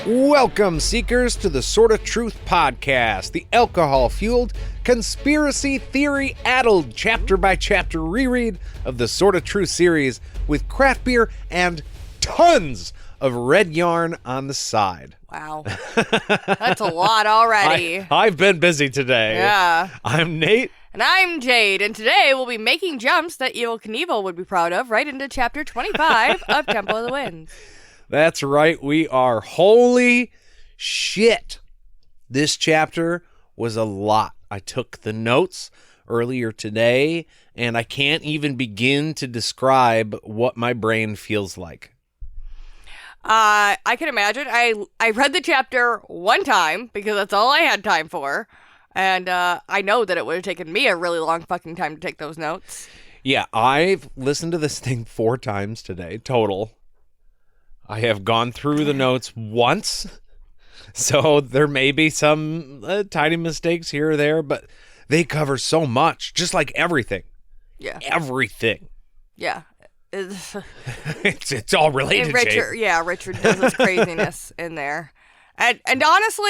Welcome, seekers, to the Sort of Truth podcast, the alcohol-fueled, conspiracy theory-addled, chapter-by-chapter reread of the Sort of Truth series with craft beer and tons of red yarn on the side. Wow. That's a lot already. I've been busy today. Yeah. I'm Nate. And I'm Jade, and today we'll be making jumps that Evel Knievel would be proud of right into Chapter 25 of Temple of the Winds. That's right, we are. Holy shit. This chapter was a lot. I took the notes earlier today, and I can't even begin to describe what my brain feels like. I can imagine. I read the chapter one time, because that's all I had time for, and I know that it would have taken me a really long fucking time to take those notes. Yeah, I've listened to this thing 4 times today, total. I have gone through the notes once, so there may be some tiny mistakes here or there, but they cover so much, just like everything. Yeah. Everything. Yeah. It's all related, Richard, Jade. Yeah, Richard does his craziness in there. And honestly,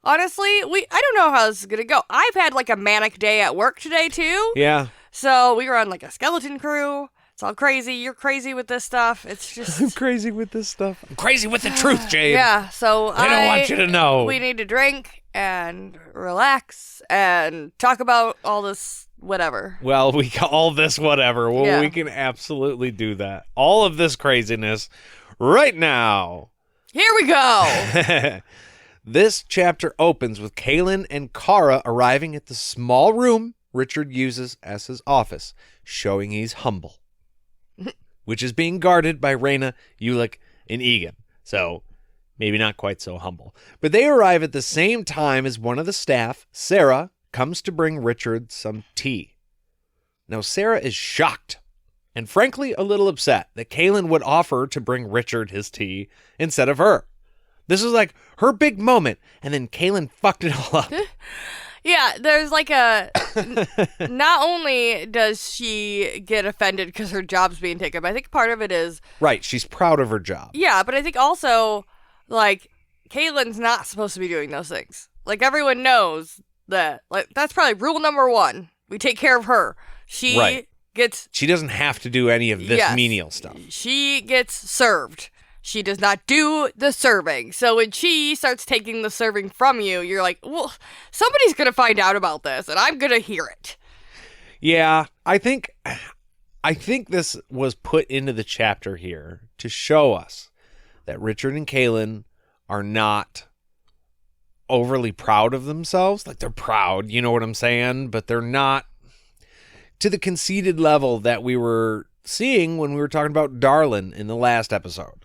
I don't know how this is going to go. I've had like a manic day at work today, too. Yeah. So we were on like a skeleton crew. It's all crazy. You're crazy with this stuff. It's just... I'm crazy with this stuff. I'm crazy with the truth, Jade. Yeah, so I don't want you to know. We need to drink and relax and talk about all this whatever. Well, we call this whatever. Well, yeah. We can absolutely do that. All of this craziness right now. Here we go. This chapter opens with Kaylin and Kara arriving at the small room Richard uses as his office, showing he's humble. Which is being guarded by Reyna, Ulick, and Egan. So, maybe not quite so humble. But they arrive at the same time as one of the staff, Sarah, comes to bring Richard some tea. Now, Sarah is shocked, and frankly a little upset that Kaylin would offer to bring Richard his tea instead of her. This is like her big moment, and then Kaylin fucked it all up. Yeah, there's like a... not only does she get offended because her job's being taken, but I think part of it is... Right, she's proud of her job. Yeah, but I think also, like, Kaylin's not supposed to be doing those things. Like, everyone knows that. Like, that's probably rule number 1. We take care of her. She gets... She doesn't have to do any of this menial stuff. She gets served. She does not do the serving. So when she starts taking the serving from you, you're like, well, somebody's going to find out about this, and I'm going to hear it. Yeah, I think this was put into the chapter here to show us that Richard and Kaylin are not overly proud of themselves. Like, they're proud, you know what I'm saying? But they're not to the conceited level that we were seeing when we were talking about Darlin in the last episode.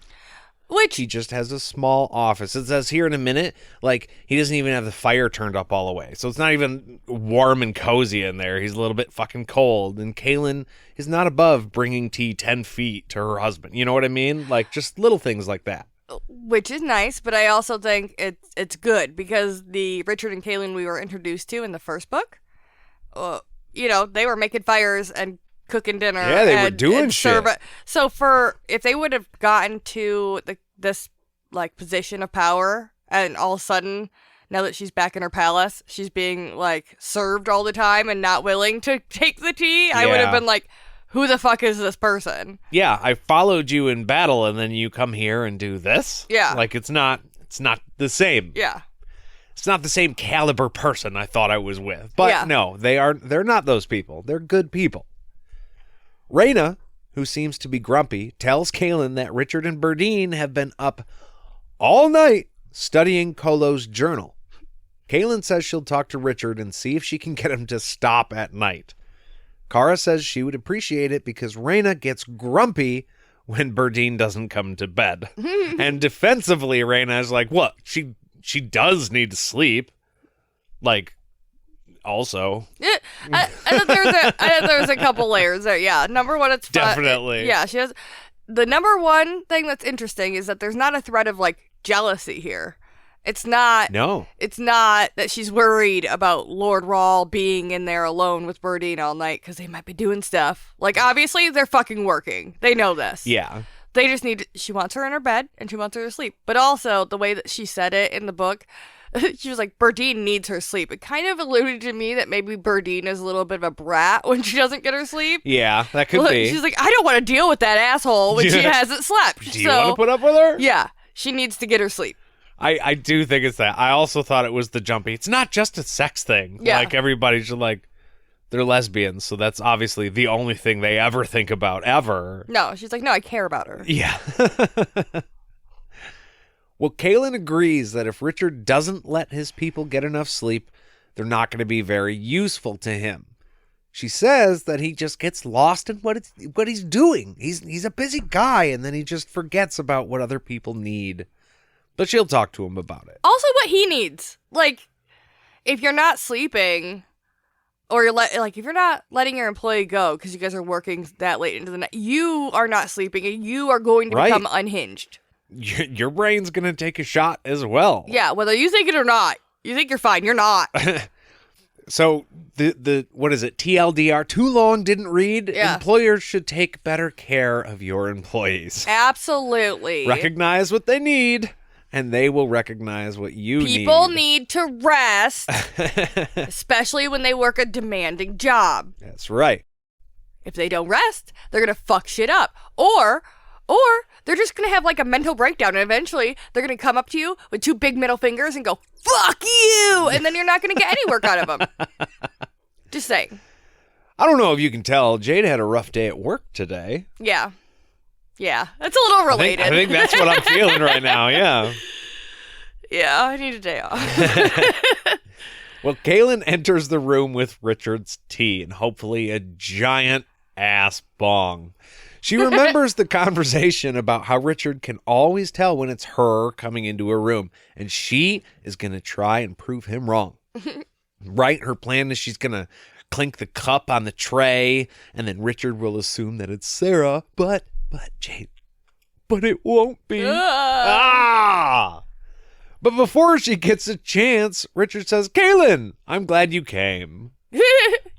Which he just has a small office. It says here in a minute, like, he doesn't even have the fire turned up all the way. So it's not even warm and cozy in there. He's a little bit fucking cold. And Kaylin is not above bringing tea 10 feet to her husband. You know what I mean? Like, just little things like that. Which is nice, but I also think it's good because the Richard and Kaylin we were introduced to in the first book, they were making fires and cooking dinner. Yeah, they were doing shit. So if they would have gotten to this like position of power, and all of a sudden, now that she's back in her palace, she's being like served all the time and not willing to take the tea, I would have been like, who the fuck is this person? Yeah, I followed you in battle, and then you come here and do this. Yeah, like it's not the same. Yeah. It's not the same caliber person I thought I was with. But no, they're not those people. They're good people. Reyna, who seems to be grumpy, tells Kaylin that Richard and Berdine have been up all night studying Kolo's journal. Kaylin says she'll talk to Richard and see if she can get him to stop at night. Kara says she would appreciate it because Reyna gets grumpy when Berdine doesn't come to bed. And defensively, Reyna is like, what? She does need to sleep. Like... Also, I thought there was a couple layers there. Yeah, number one, it's fun. Definitely. Yeah, she has. The number one thing that's interesting is that there's not a thread of like jealousy here. It's not. No. It's not that she's worried about Lord Rawl being in there alone with Berdine all night because they might be doing stuff. Like, obviously, they're fucking working. They know this. Yeah. They just she wants her in her bed and she wants her to sleep. But also, the way that she said it in the book, she was like, Berdine needs her sleep. It kind of alluded to me that maybe Berdine is a little bit of a brat when she doesn't get her sleep. Yeah, that could be. She's like, I don't want to deal with that asshole when she hasn't slept. Do you want to put up with her? Yeah, she needs to get her sleep. I do think it's that. I also thought it was the jumpy. It's not just a sex thing. Yeah. Like, everybody's just like, they're lesbians, so that's obviously the only thing they ever think about, ever. No, she's like, no, I care about her. Yeah. Well, Kaylin agrees that if Richard doesn't let his people get enough sleep, they're not going to be very useful to him. She says that he just gets lost in what he's doing. He's a busy guy, and then he just forgets about what other people need. But she'll talk to him about it. Also, what he needs. Like, if you're not sleeping, or if you're not letting your employee go because you guys are working that late into the night, you are not sleeping, and you are going to become unhinged. Your brain's going to take a shot as well. Yeah, whether you think it or not. You think you're fine. You're not. So, the what is it? TLDR, too long, didn't read? Yeah. Employers should take better care of your employees. Absolutely. Recognize what they need, and they will recognize what you need. People need to rest, especially when they work a demanding job. That's right. If they don't rest, they're going to fuck shit up. Or they're just going to have like a mental breakdown, and eventually they're going to come up to you with two big middle fingers and go, fuck you! And then you're not going to get any work out of them. Just saying. I don't know if you can tell, Jade had a rough day at work today. Yeah. Yeah, that's a little related. I think that's what I'm feeling right now, yeah. Yeah, I need a day off. Well, Kaylin enters the room with Richard's tea and hopefully a giant ass bong. She remembers the conversation about how Richard can always tell when it's her coming into a room, and she is going to try and prove him wrong. Right? Her plan is she's going to clink the cup on the tray, and then Richard will assume that it's Sarah, but Jade, but it won't be. Ah! But before she gets a chance, Richard says, Kaylin, I'm glad you came.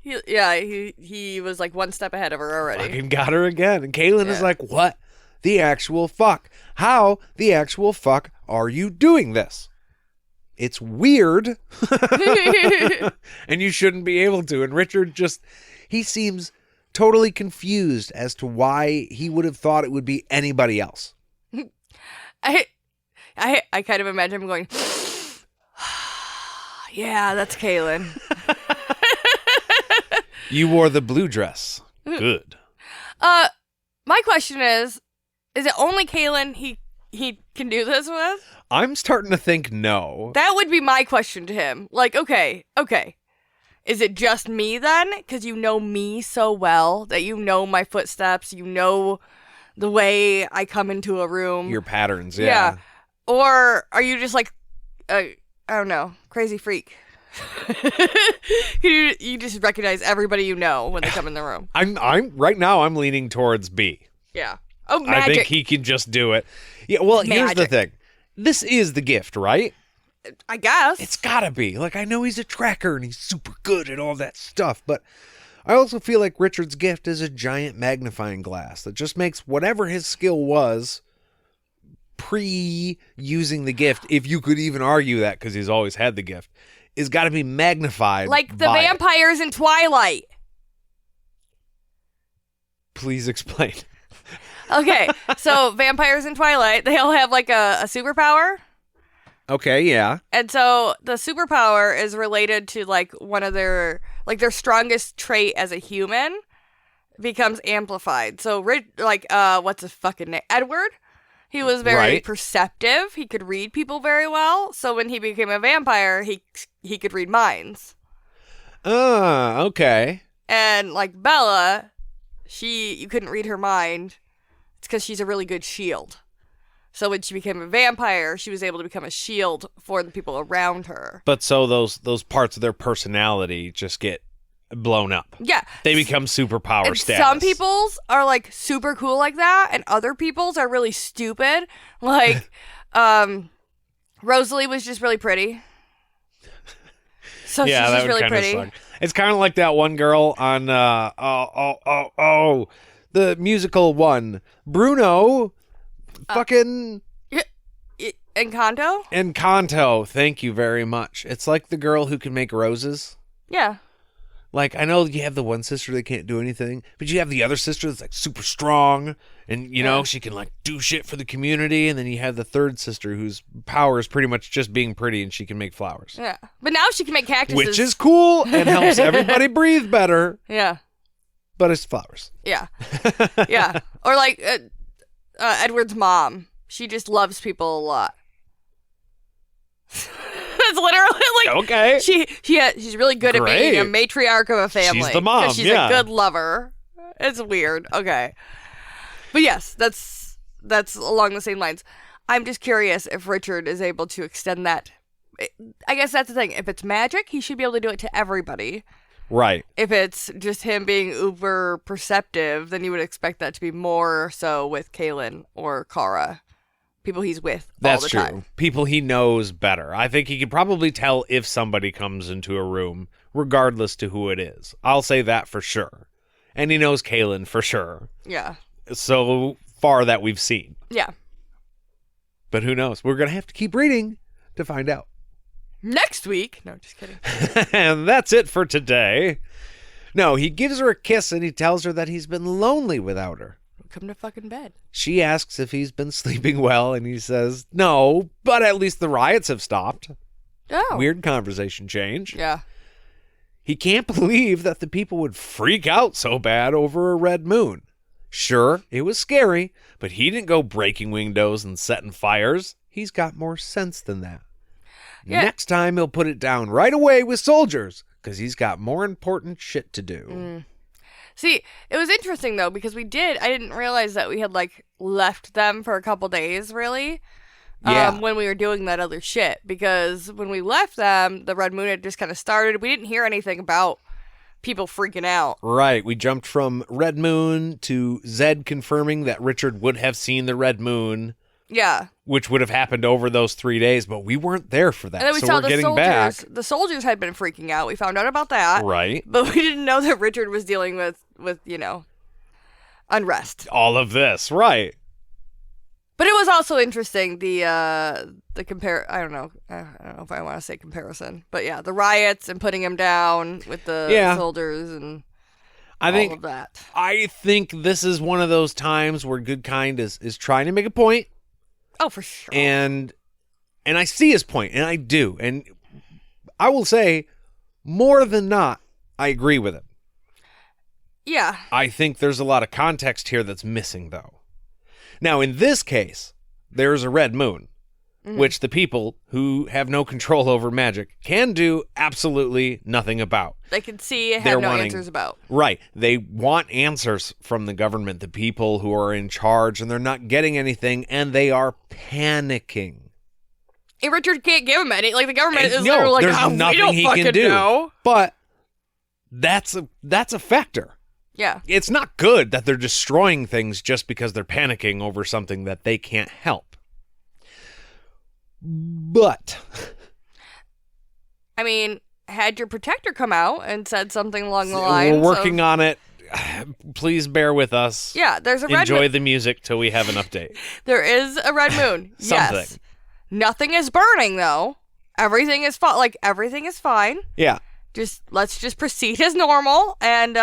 He was like one step ahead of her already. Fucking got her again. And Kaylin is like, what the actual fuck? How the actual fuck are you doing this? It's weird. And you shouldn't be able to. And Richard he seems totally confused as to why he would have thought it would be anybody else. I kind of imagine him going, yeah, that's Kaylin. You wore the blue dress. Good. My question is it only Kaylin he can do this with? I'm starting to think no. That would be my question to him. Like, okay. Is it just me then? Because you know me so well that you know my footsteps, you know the way I come into a room. Your patterns, yeah. Or are you just like, I don't know, crazy freak? you just recognize everybody you know when they come in the room. I'm right now I'm leaning towards B. Yeah. Oh, magic. I think he can just do it. Yeah, well, here's the thing. This is the gift, right? I guess. It's gotta be. Like, I know he's a tracker and he's super good at all that stuff, but I also feel like Richard's gift is a giant magnifying glass that just makes whatever his skill was pre-using the gift, if you could even argue that because he's always had the gift, is got to be magnified. Like the vampires in Twilight. Please explain. Okay, so vampires in Twilight, they all have like a superpower. Okay, yeah. And so the superpower is related to like one of their strongest trait as a human becomes amplified. So what's his fucking name? Edward? He was very perceptive. He could read people very well. So when he became a vampire, he could read minds. Okay. And like Bella, you couldn't read her mind. It's because she's a really good shield. So when she became a vampire, she was able to become a shield for the people around her. But so those parts of their personality just get blown up. Yeah. They become superpower status. Some people's are like super cool like that, and other people's are really stupid. Like, Rosalie was just really pretty. So she's just really pretty. Suck. It's kind of like that one girl on the musical one. Bruno fucking Encanto? Encanto. Thank you very much. It's like the girl who can make roses. Yeah. Like, I know you have the one sister that can't do anything, but you have the other sister that's like super strong and, you know, she can like do shit for the community. And then you have the third sister whose power is pretty much just being pretty and she can make flowers. Yeah. But now she can make cactuses. Which is cool and helps everybody breathe better. Yeah. But it's flowers. Yeah. Yeah. Or like Edward's mom. She just loves people a lot. That's literally like okay. She's really good at being a matriarch of a family. She's the mom. 'Cause she's a good lover. It's weird. Okay, but yes, that's along the same lines. I'm just curious if Richard is able to extend that. I guess that's the thing. If it's magic, he should be able to do it to everybody. Right. If it's just him being uber perceptive, then you would expect that to be more so with Kaylin or Kara. People he's with all the time. That's true. People he knows better. I think he could probably tell if somebody comes into a room, regardless to who it is. I'll say that for sure. And he knows Kaylin for sure. Yeah. So far that we've seen. Yeah. But who knows? We're going to have to keep reading to find out. Next week. No, just kidding. And that's it for today. No, he gives her a kiss and he tells her that he's been lonely without her. Come to fucking bed. She asks if he's been sleeping well, and he says, no, but at least the riots have stopped. Oh. Weird conversation change. Yeah. He can't believe that the people would freak out so bad over a red moon. Sure, it was scary, but he didn't go breaking windows and setting fires. He's got more sense than that. Yeah. Next time, he'll put it down right away with soldiers, because he's got more important shit to do. Mm. See, it was interesting, though, because I didn't realize that we had, like, left them for a couple days, really, when we were doing that other shit. Because when we left them, the Red Moon had just kind of started. We didn't hear anything about people freaking out. Right. We jumped from Red Moon to Zed confirming that Richard would have seen the Red Moon. Yeah. Which would have happened over those 3 days, but we weren't there for that. And then we so saw we're the getting soldiers. back. The soldiers had been freaking out. We found out about that. Right. But we didn't know that Richard was dealing with unrest. All of this, right. But it was also interesting, the compare. I don't know if I want to say comparison. But yeah, the riots and putting him down with the soldiers and all of that. I think this is one of those times where Goodkind is trying to make a point. Oh, for sure. And I see his point, and I do. And I will say, more than not, I agree with him. Yeah. I think there's a lot of context here that's missing, though. Now, in this case, there's a red moon, which the people who have no control over magic can do absolutely nothing about. They can see and have no answers about. Right. They want answers from the government, the people who are in charge, and they're not getting anything, and they are panicking. And Richard can't give them any. Like, the government is literally like, there's nothing we don't he fucking can do. know. But that's a factor. Yeah. It's not good that they're destroying things just because they're panicking over something that they can't help. But I mean, had your protector come out and said something along the lines we're working on it. Please bear with us. Yeah, there's a red moon. Enjoy the music till we have an update. There is a red moon. Something. Yes. Nothing is burning, though. Everything is fine. Like, everything is fine. Yeah. Let's just proceed as normal, and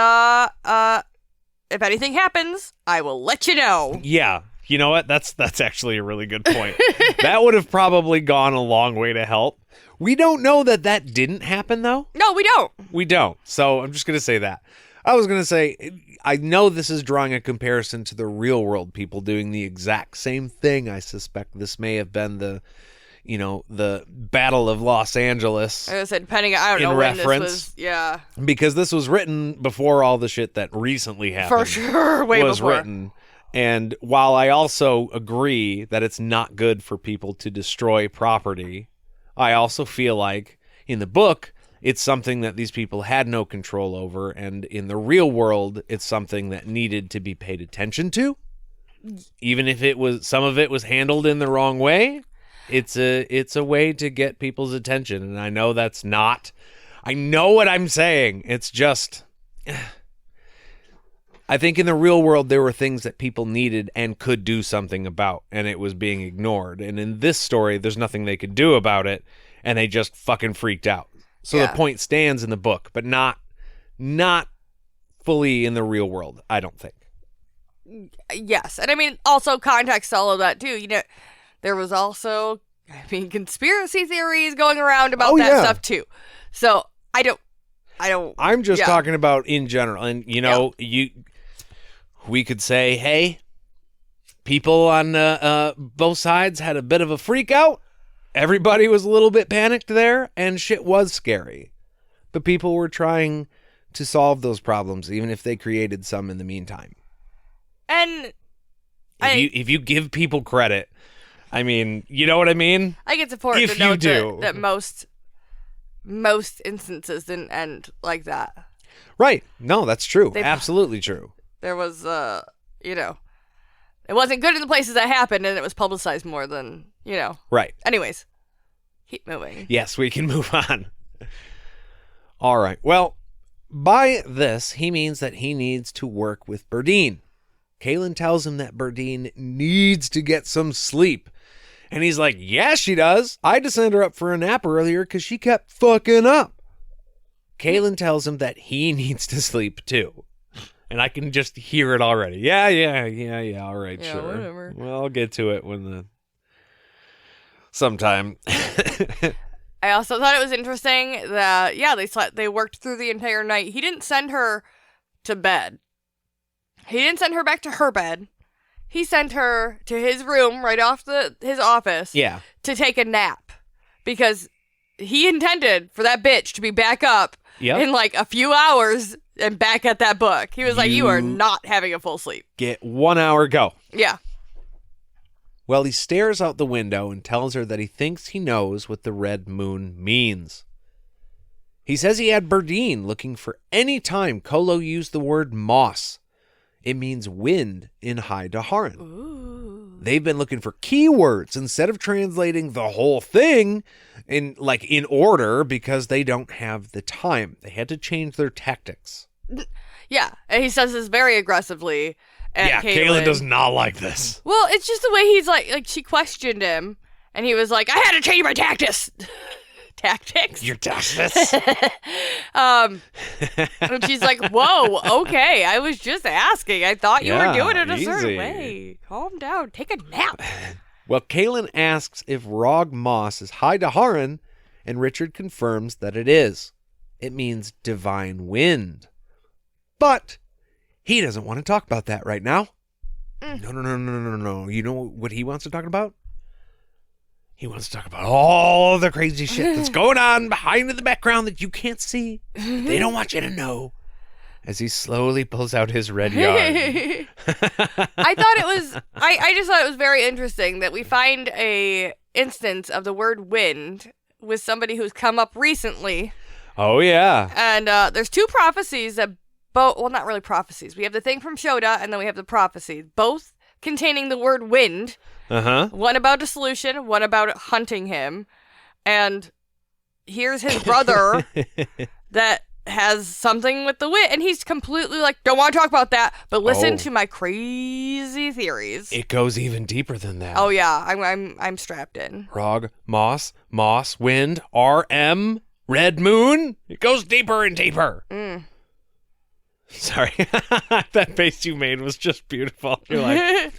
if anything happens, I will let you know. Yeah. You know what? That's actually a really good point. That would have probably gone a long way to help. We don't know that didn't happen, though. No, we don't. We don't. So I'm just going to say that. I was going to say, I know this is drawing a comparison to the real world people doing the exact same thing. I suspect this may have been the Battle of Los Angeles. I said, depending, I don't know when this was. Yeah. Because this was written before all the shit that recently happened. For sure, way was before. Written. And while I also agree that it's not good for people to destroy property, I also feel like in the book, it's something that these people had no control over. And in the real world, it's something that needed to be paid attention to. Even if some of it was handled in the wrong way, it's a way to get people's attention. And I know I know what I'm saying. It's just, I think in the real world, there were things that people needed and could do something about, and it was being ignored. And in this story, there's nothing they could do about it, and they just fucking freaked out. So the point stands in the book, but not fully in the real world, I don't think. Yes. And I mean, also context to all of that, too. You know, there was also, conspiracy theories going around about stuff, too. So I'm just talking about in general. And, we could say, hey, people on both sides had a bit of a freak out. Everybody was a little bit panicked there, and shit was scary. But people were trying to solve those problems, even if they created some in the meantime. And if you give people credit, I mean, you know what I mean? I think it's important to note that most instances didn't end like that. Right. No, that's true. Absolutely true. There was, it wasn't good in the places that happened, and it was publicized more than, Right. Anyways, keep moving. Yes, we can move on. All right. Well, by this, he means that he needs to work with Berdine. Kaylin tells him that Berdine needs to get some sleep. And he's like, yeah, she does. I had to send her up for a nap earlier because she kept fucking up. Kaylin tells him that he needs to sleep too. And I can just hear it already. Yeah. All right, sure. Whatever. Well, I'll get to it sometime. I also thought it was interesting that, they worked through the entire night. He didn't send her to bed. He didn't send her back to her bed. He sent her to his room right off his office to take a nap. Because he intended for that bitch to be back up in like a few hours and back at that book. He was like, you are not having a full sleep. Get 1 hour, go. Yeah. Well, he stares out the window and tells her that he thinks he knows what the red moon means. He says he had Berdine looking for any time Kolo used the word moss. It means wind in High Daharan. Ooh. They've been looking for keywords instead of translating the whole thing in order because they don't have the time. They had to change their tactics. Yeah, and he says this very aggressively. Kaylin does not like this. Well, it's just the way he's like she questioned him, and he was like, I had to change my tactics. Tactics? Your tactics? And she's like, whoa, okay, I was just asking. I thought you were doing it a certain way. Calm down. Take a nap. Well, Kaylin asks if Rog Moss is High Daharan, and Richard confirms that it is. It means divine wind. But he doesn't want to talk about that right now. No. You know what he wants to talk about? He wants to talk about all the crazy shit that's going on behind in the background that you can't see. They don't want you to know. As he slowly pulls out his red yarn. I just thought it was very interesting that we find a instance of the word wind with somebody who's come up recently. Oh, yeah. And there's two prophecies that not really prophecies. We have the thing from Shoda, and then we have the prophecy, both containing the word wind. Uh-huh. One about a solution, one about hunting him. And here's his brother that has something with the wind, and he's completely like, don't want to talk about that, but listen to my crazy theories. It goes even deeper than that. Oh yeah, I'm strapped in. Rog, moss, wind, RM, red moon. It goes deeper and deeper. Sorry. That face you made was just beautiful. You're like,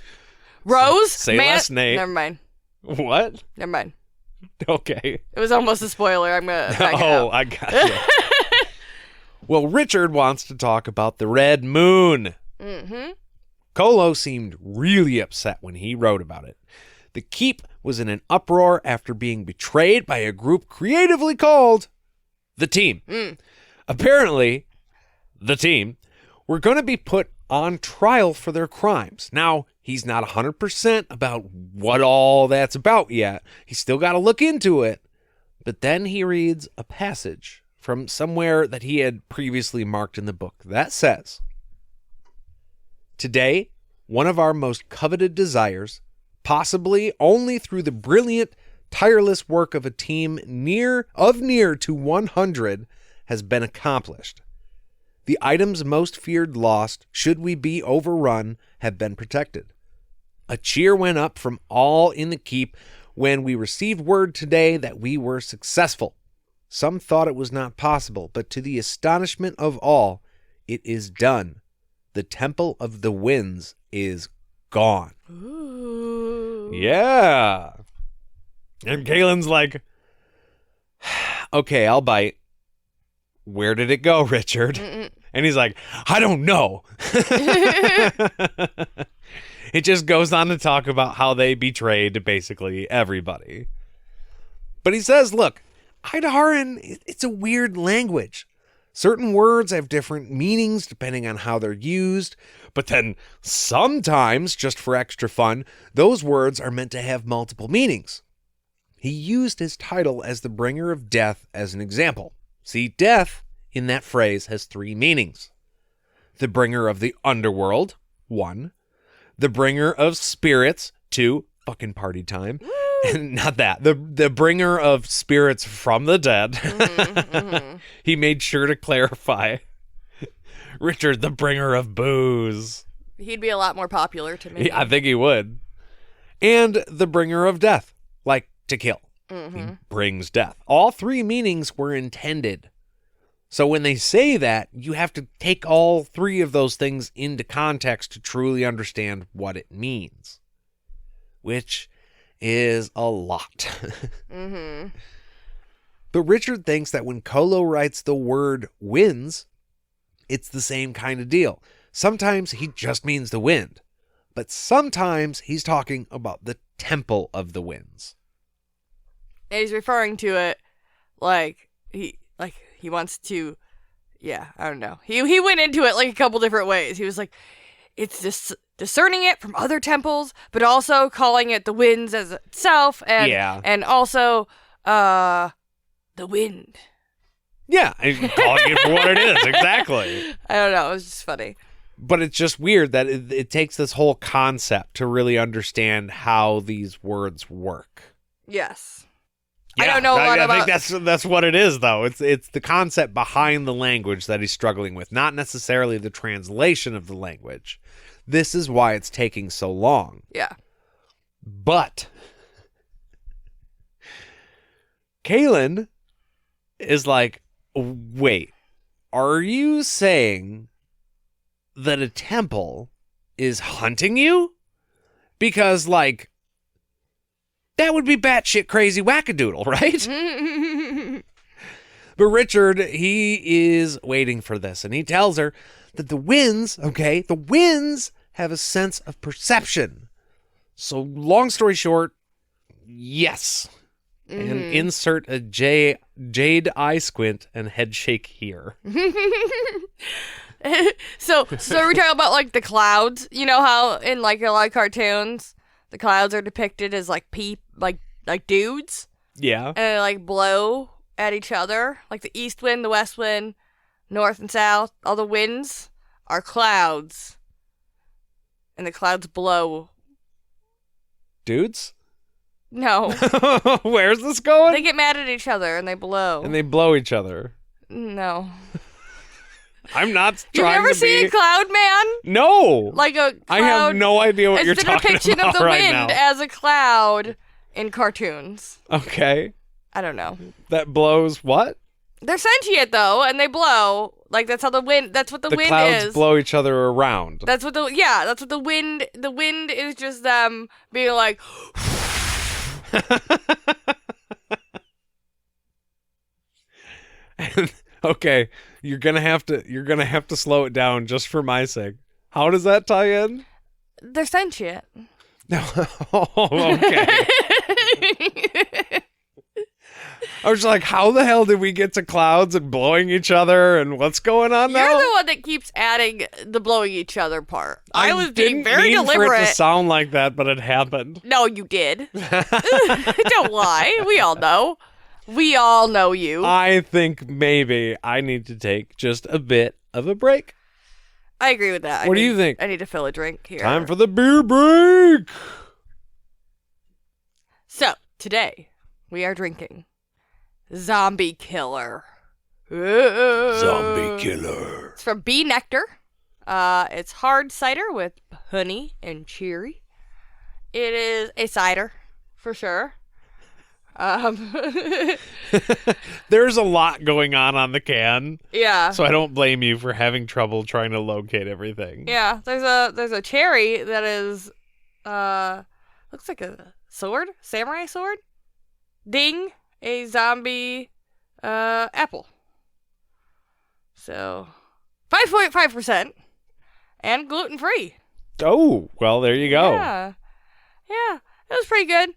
Rose? Say less, Nate. Never mind. What? Never mind. Okay. It was almost a spoiler. I'm going to back it up. I got you. Well, Richard wants to talk about the red moon. Mm-hmm. Kolo seemed really upset when he wrote about it. The keep was in an uproar after being betrayed by a group creatively called the Team. Apparently, the Team were going to be put on trial for their crimes. Now, he's not 100% about what all that's about yet. He's still got to look into it. But then he reads a passage from somewhere that he had previously marked in the book that says, today, one of our most coveted desires, possibly only through the brilliant, tireless work of a team near to 100, has been accomplished. The items most feared lost, should we be overrun, have been protected. A cheer went up from all in the keep when we received word today that we were successful. Some thought it was not possible, but to the astonishment of all, it is done. The Temple of the Winds is gone. Ooh. Yeah. And Kalen's like, okay, I'll bite. Where did it go, Richard? Mm-mm. And he's like, I don't know. It just goes on to talk about how they betrayed basically everybody. But he says, look, Eidharan, it's a weird language. Certain words have different meanings depending on how they're used, but then sometimes, just for extra fun, those words are meant to have multiple meanings. He used his title as the bringer of death as an example. See, death in that phrase has 3 meanings. The bringer of the underworld, 1. The bringer of spirits, 2. Fucking party time. Not that. The bringer of spirits from the dead. He made sure to clarify. Richard, the bringer of booze. He'd be a lot more popular to me. I think he would. And the bringer of death, like to kill. He brings death. All 3 meanings were intended. So when they say that, you have to take all 3 of those things into context to truly understand what it means. Which is a lot. But Richard thinks that when Kolo writes the word winds, it's the same kind of deal. Sometimes he just means the wind, but sometimes he's talking about the Temple of the Winds. And he's referring to it like he wants to, yeah, I don't know. He went into it like a couple different ways. He was like, it's just discerning it from other temples, but also calling it the winds as itself, and also the wind. Yeah, he's calling it for what it is, exactly. I don't know, it was just funny. But it's just weird that it takes this whole concept to really understand how these words work. Yes. Yeah, I don't know a lot about... I think that's what it is, though. It's the concept behind the language that he's struggling with, not necessarily the translation of the language. This is why it's taking so long. Yeah. But Kalen is like, wait, are you saying that a temple is hunting you? Because, like, that would be batshit crazy wackadoodle, right? But Richard, he is waiting for this, and he tells her that the winds have a sense of perception. So, long story short, yes. And insert a jade eye squint and head shake here. So we're talking about, like, the clouds. You know how in, like, a lot of cartoons, the clouds are depicted as, like, like dudes? Yeah. And they, like, blow at each other. Like the east wind, the west wind, north and south. All the winds are clouds. And the clouds blow. Dudes? No. Where's this going? They get mad at each other and they blow. And they blow each other. No. I'm not You've trying never to seen be... a cloud man? No. Like a cloud. I have no idea what you're talking about right now. It's the depiction of the wind as a cloud in cartoons. Okay. I don't know. That blows what? They're sentient though, and they blow. Like that's how the wind. That's what the wind is. The clouds blow each other around. That's what that's what the wind. The wind is just them being like. Okay, you're gonna have to slow it down just for my sake. How does that tie in? They're sentient. No. Okay. I was like, how the hell did we get to clouds and blowing each other and what's going on now? You're the one that keeps adding the blowing each other part. I was being very deliberate. deliberate. For it to sound like that, but it happened. No, you did. Don't lie. We all know. We all know you. I think maybe I need to take just a bit of a break. I agree with that. What do you think? I need to fill a drink here. Time for the beer break. So, today, we are drinking Zombie Killer. Zombie killer. It's from Bee Nectar. It's hard cider with honey and cherry. It is a cider, for sure. There's a lot going on the can. Yeah. So I don't blame you for having trouble trying to locate everything. Yeah, there's a cherry that is looks like a sword, samurai sword. Ding, a zombie apple. So 5.5% and gluten free. Oh, well, there you go. Yeah. Yeah, it was pretty good.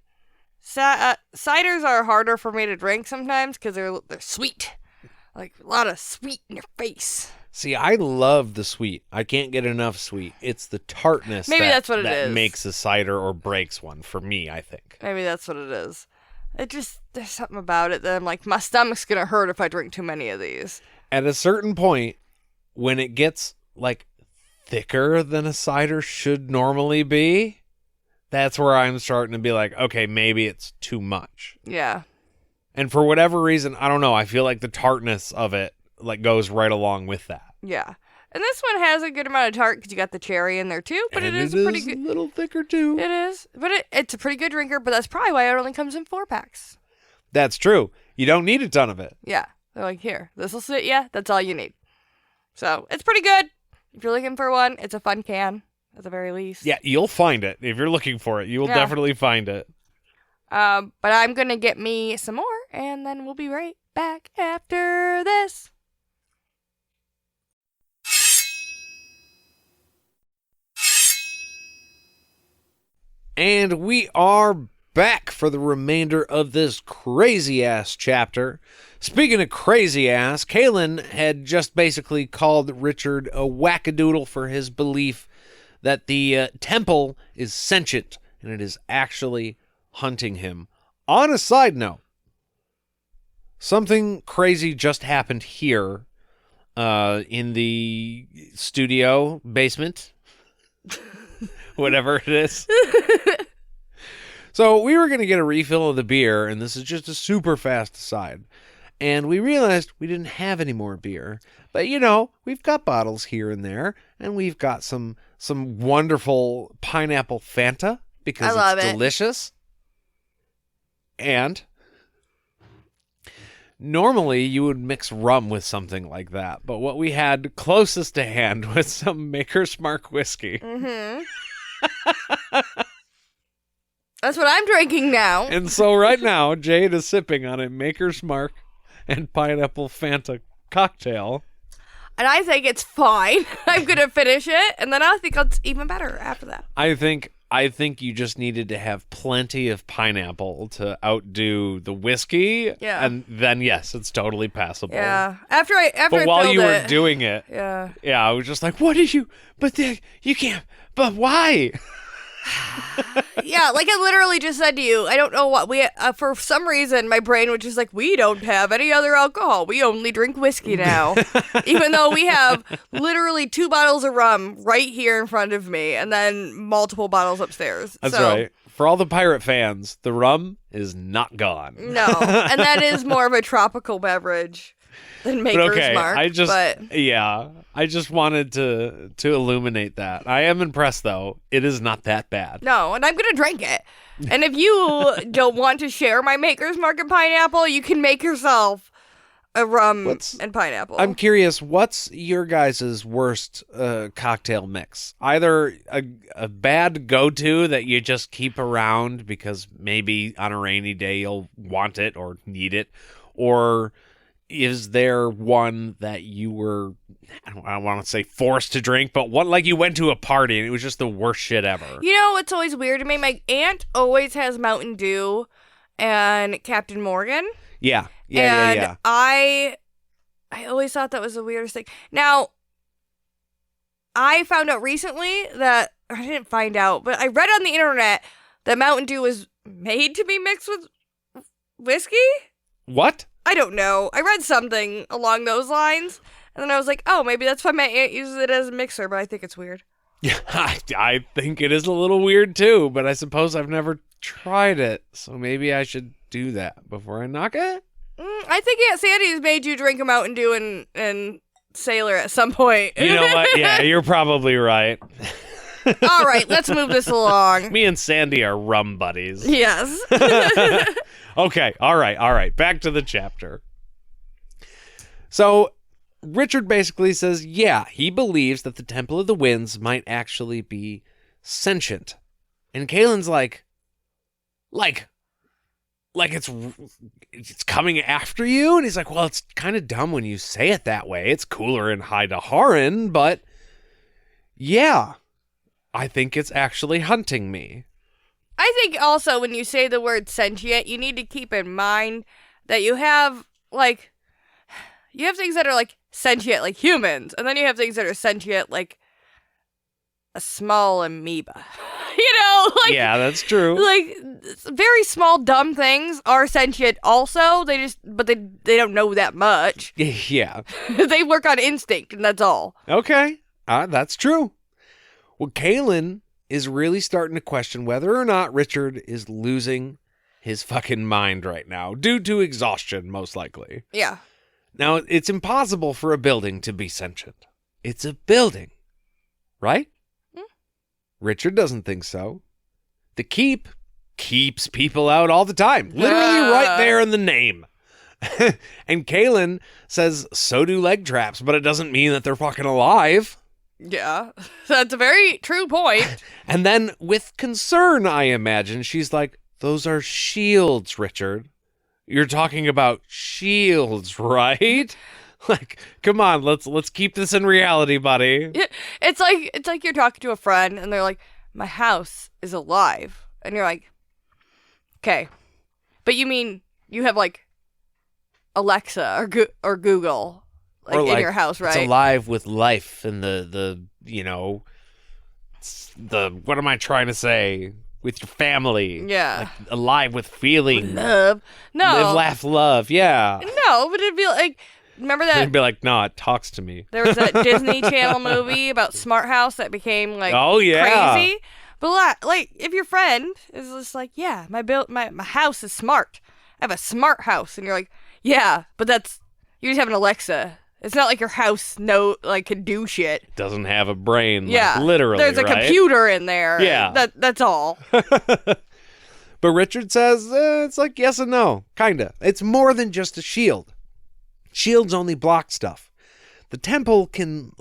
Ciders are harder for me to drink sometimes because they're sweet. Like a lot of sweet in your face. See, I love the sweet. I can't get enough sweet. It's the tartness Maybe that's what it that is. makes a cider or breaks one for me, I think. Maybe that's what it is. There's something about it that I'm like, my stomach's going to hurt if I drink too many of these. At a certain point, when it gets like thicker than a cider should normally be, that's where I'm starting to be like, okay, maybe it's too much. Yeah. And for whatever reason, I don't know, I feel like the tartness of it like goes right along with that. Yeah. And this one has a good amount of tart because you got the cherry in there too, but and it is pretty good. a little thicker too. It is. But it's a pretty good drinker, but that's probably why it only comes in 4-packs. That's true. You don't need a ton of it. Yeah. They're like, here, this will sit you. That's all you need. So it's pretty good. If you're looking for one, it's a fun can at the very least. Yeah, you'll find it. If you're looking for it, you will definitely find it. But I'm going to get me some more, and then we'll be right back after this. And we are back for the remainder of this crazy-ass chapter. Speaking of crazy-ass, Kaylin had just basically called Richard a wackadoodle for his belief that the temple is sentient and it is actually hunting him. On a side note, something crazy just happened here in the studio basement. Whatever it is. So we were going to get a refill of the beer, and this is just a super fast aside. And we realized we didn't have any more beer. But, you know, we've got bottles here and there, and we've got some wonderful pineapple Fanta because it's delicious. And normally you would mix rum with something like that, but what we had closest to hand was some Maker's Mark whiskey. Mm-hmm. That's what I'm drinking now. And so right now, Jade is sipping on a Maker's Mark and pineapple Fanta cocktail. And I think it's fine. I'm going to finish it, and then I think it's even better after that. I think you just needed to have plenty of pineapple to outdo the whiskey. Yeah. And then, yes, it's totally passable. Yeah. After But while you were doing it, yeah, I was just like, what did you, but you can't, but why? Yeah, like I literally just said to you, I don't know what we for some reason my brain was just like, we don't have any other alcohol, we only drink whiskey now. Even though we have literally 2 bottles of rum right here in front of me and then multiple bottles upstairs. That's right. For all the pirate fans, the rum is not gone. No, and that is more of a tropical beverage than Maker's Mark. I just wanted to illuminate that. I am impressed, though. It is not that bad. No, and I'm going to drink it. And if you don't want to share my Maker's Mark and pineapple, you can make yourself a rum and pineapple. I'm curious, what's your guys' worst cocktail mix? Either a bad go-to that you just keep around because maybe on a rainy day you'll want it or need it, or is there one that you were, I don't want to say forced to drink, but one like you went to a party and it was just the worst shit ever? You know what's always weird to me? My aunt always has Mountain Dew and Captain Morgan. Yeah. I always thought that was the weirdest thing. Now, I found out recently that, or I didn't find out, but I read on the internet that Mountain Dew was made to be mixed with whiskey? What? I don't know. I read something along those lines, and then I was like, oh, maybe that's why my aunt uses it as a mixer, but I think it's weird. Yeah, I think it is a little weird too, but I suppose I've never tried it, so maybe I should do that before I knock it. I think Aunt Sandy's made you drink a Mountain Dew and Sailor at some point. You know what? Yeah, you're probably right. All right, let's move this along. Me and Sandy are rum buddies. Yes. Okay, all right. Back to the chapter. So, Richard basically says, yeah, he believes that the Temple of the Winds might actually be sentient. And Kalen's like it's coming after you? And he's like, well, it's kind of dumb when you say it that way. It's cooler in High Daharan, but yeah, I think it's actually hunting me. I think also when you say the word sentient, you need to keep in mind that you have things that are like sentient like humans, and then you have things that are sentient like a small amoeba. Yeah, that's true. Like very small dumb things are sentient also. They don't know that much. Yeah. They work on instinct, and that's all. Okay. That's true. Well, Kalen is really starting to question whether or not Richard is losing his fucking mind right now, due to exhaustion, most likely. Yeah. Now, it's impossible for a building to be sentient. It's a building, right? Richard doesn't think so. The keep keeps people out all the time. Literally right there in the name. And Kalen says, so do leg traps, but it doesn't mean that they're fucking alive. Yeah, that's a very true point. And then with concern, I imagine, she's like, those are shields, Richard. You're talking about shields, right? Like, come on, let's keep this in reality, buddy. It's like you're talking to a friend and they're like, my house is alive. And you're like, okay. But you mean you have like Alexa or Google or in your house, right? It's alive with life and the what am I trying to say? With your family. Yeah. Like, alive with feeling. Love. No. Live, laugh, love. Yeah. No, but it'd be like, remember that? They'd be like, no, it talks to me. There was that Disney Channel movie about Smart House that became like crazy. But like, if your friend is just like, yeah, my house is smart. I have a smart house, and you're like, yeah, but you just have an Alexa. It's not like your house can do shit. It doesn't have a brain. Yeah, like, literally. There's a computer in there. Yeah, that's all. But Richard says it's like yes and no, kinda. It's more than just a shield. Shields only block stuff. The temple can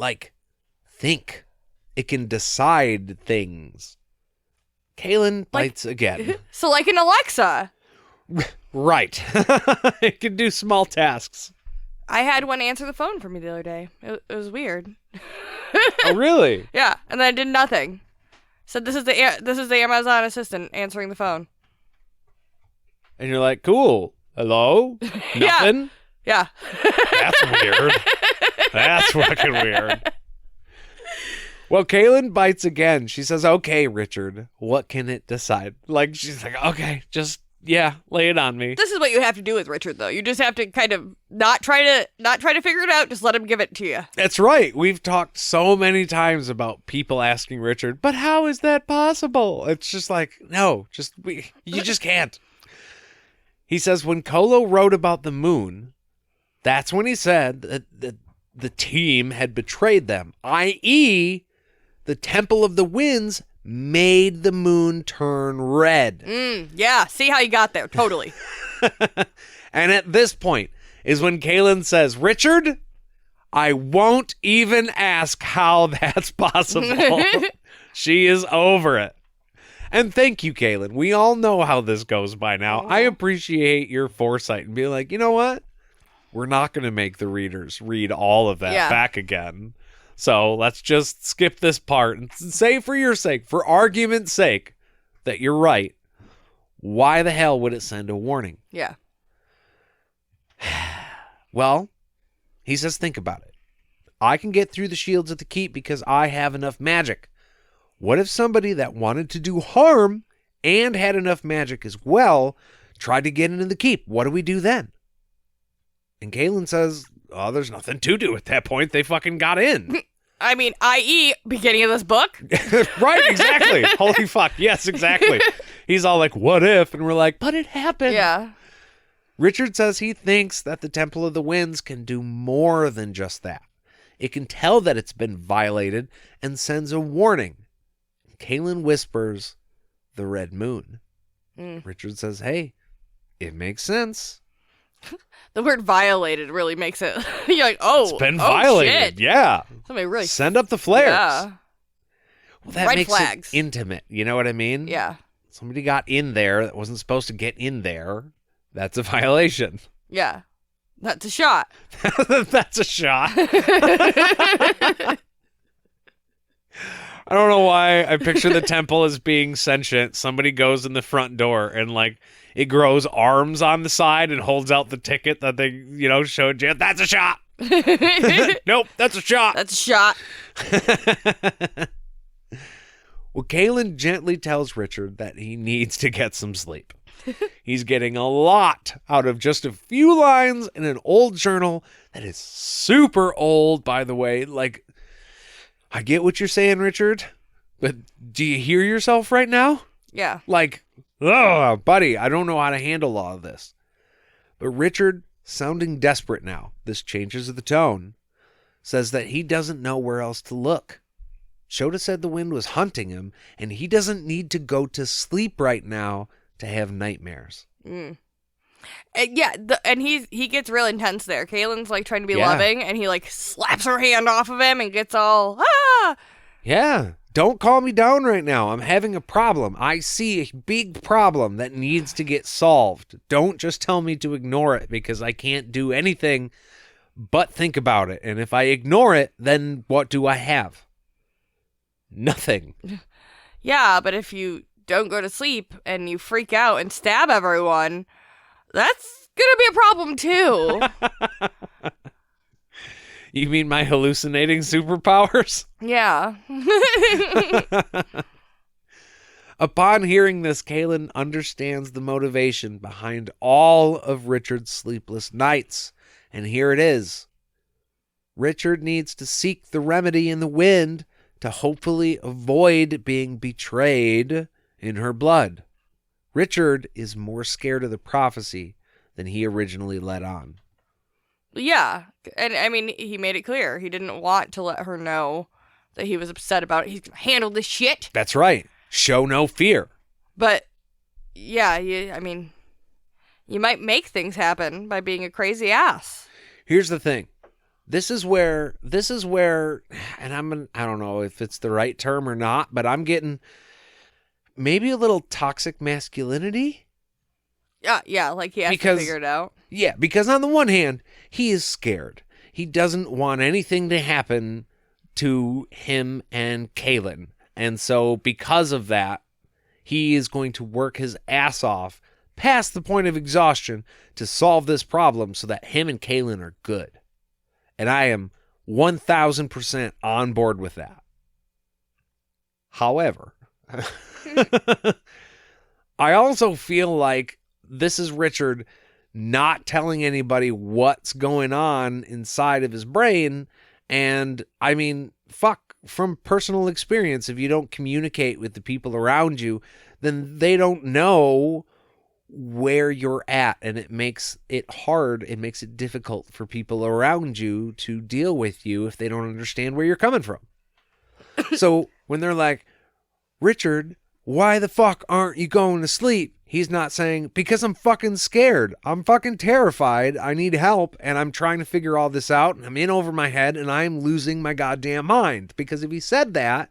think. It can decide things. Kalen bites again. So like an Alexa. Right. It can do small tasks. I had one answer the phone for me the other day. It was weird. Oh, really? Yeah, and then I did nothing. Said this is the Amazon assistant answering the phone. And you're like, cool. Hello? Nothing? Yeah. That's weird. That's fucking weird. Well, Kalen bites again. She says, okay, Richard, what can it decide? Like, she's like, okay, just, yeah, lay it on me. This is what you have to do with Richard, though. You just have to kind of not try to figure it out. Just let him give it to you. That's right. We've talked so many times about people asking Richard, but how is that possible? It's just like, no, you just can't. He says when Kolo wrote about the moon, that's when he said that the team had betrayed them, i.e., the Temple of the Winds made the moon turn red. Yeah, see how you got there. Totally. And at this point is when Kalen says, Richard, I won't even ask how that's possible. She is over it. And thank you, Kalen. We all know how this goes by now. I appreciate your foresight and being like, you know what? We're not going to make the readers read all of that back again. So let's just skip this part and say for your sake, for argument's sake, that you're right. Why the hell would it send a warning? Yeah. Well, he says, think about it. I can get through the shields at the keep because I have enough magic. What if somebody that wanted to do harm and had enough magic as well tried to get into the keep? What do we do then? And Kalen says, oh, there's nothing to do at that point. They fucking got in. I mean, i.e., beginning of this book. Right, exactly. Holy fuck. Yes, exactly. He's all like, what if? And we're like, but it happened. Yeah. Richard says he thinks that the Temple of the Winds can do more than just that. It can tell that it's been violated and sends a warning. Kaylin whispers, the Red Moon. Richard says, hey, it makes sense. The word violated really makes it. You're like, oh, it's been violated. Shit. Yeah. Somebody really send up the flares. Yeah. Well, that Red makes flags. it intimate. You know what I mean? Yeah. Somebody got in there that wasn't supposed to get in there. That's a violation. Yeah. That's a shot. That's a shot. I don't know why I picture the temple as being sentient. Somebody goes in the front door and like it grows arms on the side and holds out the ticket that they, showed you. That's a shot. Nope, that's a shot. That's a shot. Well, Kaylin gently tells Richard that he needs to get some sleep. He's getting a lot out of just a few lines in an old journal that is super old, by the way. Like, I get what you're saying, Richard, but do you hear yourself right now? Yeah. Like, oh, buddy, I don't know how to handle all of this. But Richard, sounding desperate now, this changes the tone, says that he doesn't know where else to look. Ch.25 said the wind was hunting him, and he doesn't need to go to sleep right now to have nightmares. And he gets real intense there. Kaylin's like trying to be loving, and he like slaps her hand off of him and gets all, ah! Yeah, don't call me down right now. I'm having a problem. I see a big problem that needs to get solved. Don't just tell me to ignore it because I can't do anything but think about it. And if I ignore it, then what do I have? Nothing. Yeah, but if you don't go to sleep and you freak out and stab everyone, that's gonna be a problem too. You mean my hallucinating superpowers? Yeah. Upon hearing this, Kaylin understands the motivation behind all of Richard's sleepless nights. And here it is. Richard needs to seek the remedy in the wind to hopefully avoid being betrayed in her blood. Richard is more scared of the prophecy than he originally let on. Yeah, and I mean, he made it clear. He didn't want to let her know that he was upset about it. He's going to handle this shit. That's right. Show no fear. But, yeah, you might make things happen by being a crazy ass. Here's the thing. This is where, and I don't know if it's the right term or not, but I'm getting maybe a little toxic masculinity. Yeah, like he has to figure it out. Yeah, because on the one hand, he is scared. He doesn't want anything to happen to him and Kaylin. And so because of that, he is going to work his ass off past the point of exhaustion to solve this problem so that him and Kaylin are good. And I am 1,000% on board with that. However, I also feel like this is Richard not telling anybody what's going on inside of his brain. And I mean, from personal experience, if you don't communicate with the people around you, then they don't know where you're at, and it makes it hard. It makes it difficult for people around you to deal with you if they don't understand where you're coming from. So when they're like, Richard, why the fuck aren't you going to sleep? He's not saying, because I'm fucking scared. I'm fucking terrified. I need help, and I'm trying to figure all this out, and I'm in over my head, and I'm losing my goddamn mind. Because if he said that,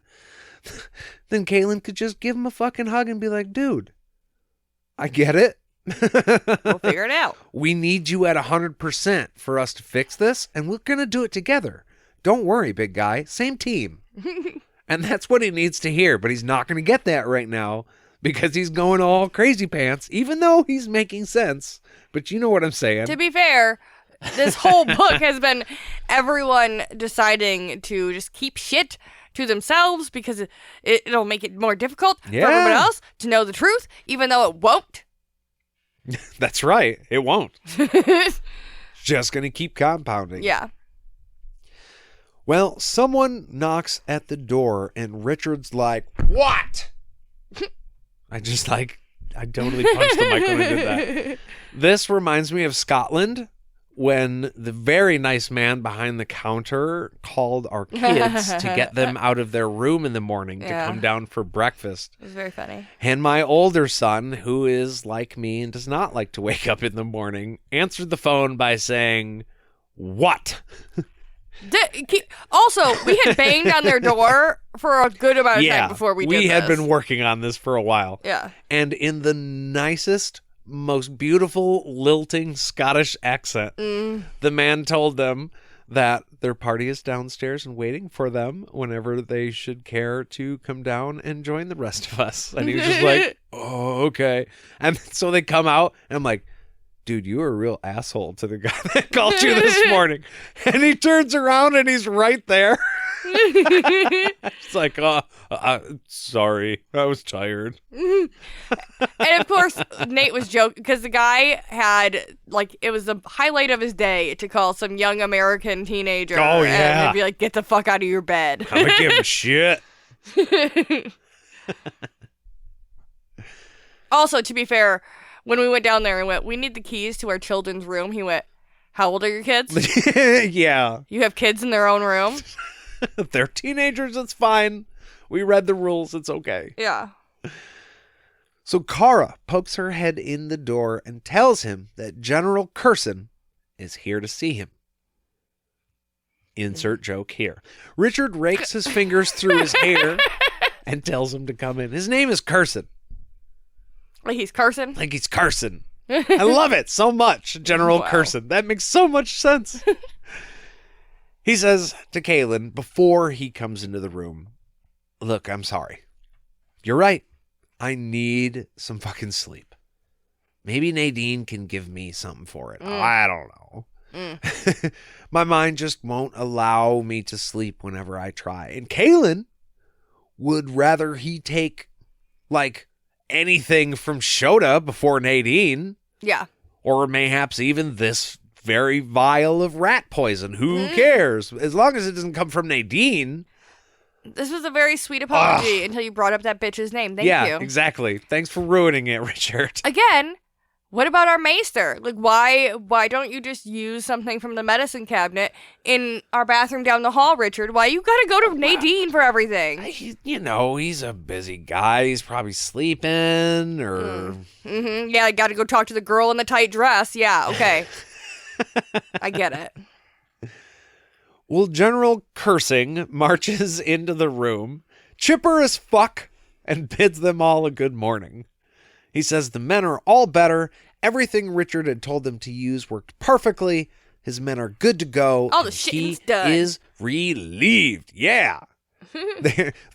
then Kaylin could just give him a fucking hug and be like, dude, I get it. We'll figure it out. We need you at 100% for us to fix this, and we're going to do it together. Don't worry, big guy. Same team. And that's what he needs to hear, but he's not going to get that right now because he's going all crazy pants, even though he's making sense. But you know what I'm saying. To be fair, this whole book has been everyone deciding to just keep shit to themselves because it'll make it more difficult for everyone else to know the truth, even though it won't. That's right. It won't. Just going to keep compounding. Yeah. Well, someone knocks at the door and Richard's like, what? I just like I totally punched the mic when I did that. This reminds me of Scotland, when the very nice man behind the counter called our kids to get them out of their room in the morning to come down for breakfast. It was very funny. And my older son, who is like me and does not like to wake up in the morning, answered the phone by saying, "What?" Also, we had banged on their door for a good amount of time before we did this. We had been working on this for a while. Yeah. And in the nicest, most beautiful, lilting Scottish accent, the man told them that their party is downstairs and waiting for them whenever they should care to come down and join the rest of us. And he was just like, "Oh, okay." And so they come out, and I'm like, "Dude, you were a real asshole to the guy that called you this morning." And he turns around and he's right there. It's like, sorry, I was tired. And of course, Nate was joking because the guy had, like, it was the highlight of his day to call some young American teenager. Oh, yeah. And be like, "Get the fuck out of your bed." I'm going to give him shit. Also, to be fair, when we went down there and went, "We need the keys to our children's room," he went, "How old are your kids?" Yeah. "You have kids in their own room?" If they're teenagers, it's fine. We read the rules. It's okay. Yeah. So Kara pokes her head in the door and tells him that General Curson is here to see him. Insert joke here. Richard rakes his fingers through his hair and tells him to come in. His name is Curson. Like he's Carson? Like he's Carson. I love it so much, General Curson. That makes so much sense. He says to Kaylin before he comes into the room, "Look, I'm sorry. You're right. I need some fucking sleep. Maybe Nadine can give me something for it. I don't know. My mind just won't allow me to sleep whenever I try. And Kaylin would rather he take, like, anything from Shota before Nadine. Yeah. Or mayhaps even this very vial of rat poison. Who cares? As long as it doesn't come from Nadine." This was a very sweet apology until you brought up that bitch's name. Thank you. Yeah, exactly. Thanks for ruining it, Richard. Again, what about our maester? Like, why don't you just use something from the medicine cabinet in our bathroom down the hall, Richard? Why you gotta go to Nadine for everything? He's a busy guy. He's probably sleeping or... Yeah, I gotta go talk to the girl in the tight dress. Yeah, okay. I get it. Well, General Cursing marches into the room, chipper as fuck, and bids them all a good morning. He says the men are all better. Everything Richard had told them to use worked perfectly. His men are good to go. All the shit's done. He is relieved. Yeah.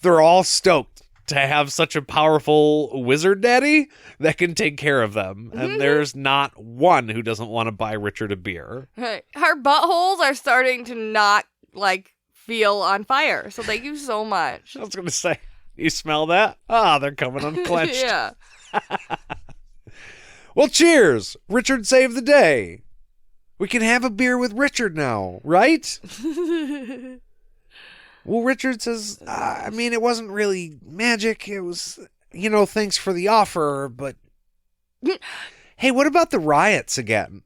They're all stoked to have such a powerful wizard daddy that can take care of them. And there's not one who doesn't want to buy Richard a beer. Our buttholes are starting to not, like, feel on fire. So thank you so much. I was going to say, you smell that? They're coming unclenched. Yeah. Well, cheers. Richard saved the day. We can have a beer with Richard now, right? Well, Richard says, it wasn't really magic. It was, thanks for the offer, but... Hey, what about the riots again?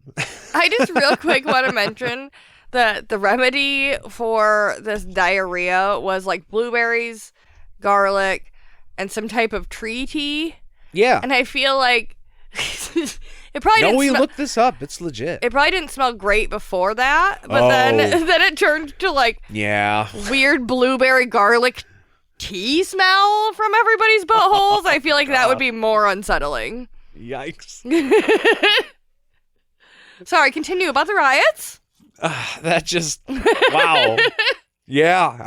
I just real quick want to mention that the remedy for this diarrhea was, like, blueberries, garlic, and some type of tree tea. Yeah. And I feel like... It probably didn't we looked this up. It's legit. It probably didn't smell great before that, but then it turned to, like, weird blueberry garlic tea smell from everybody's buttholes. I feel like that would be more unsettling. Yikes. Sorry, continue about the riots. That just, wow. Yeah,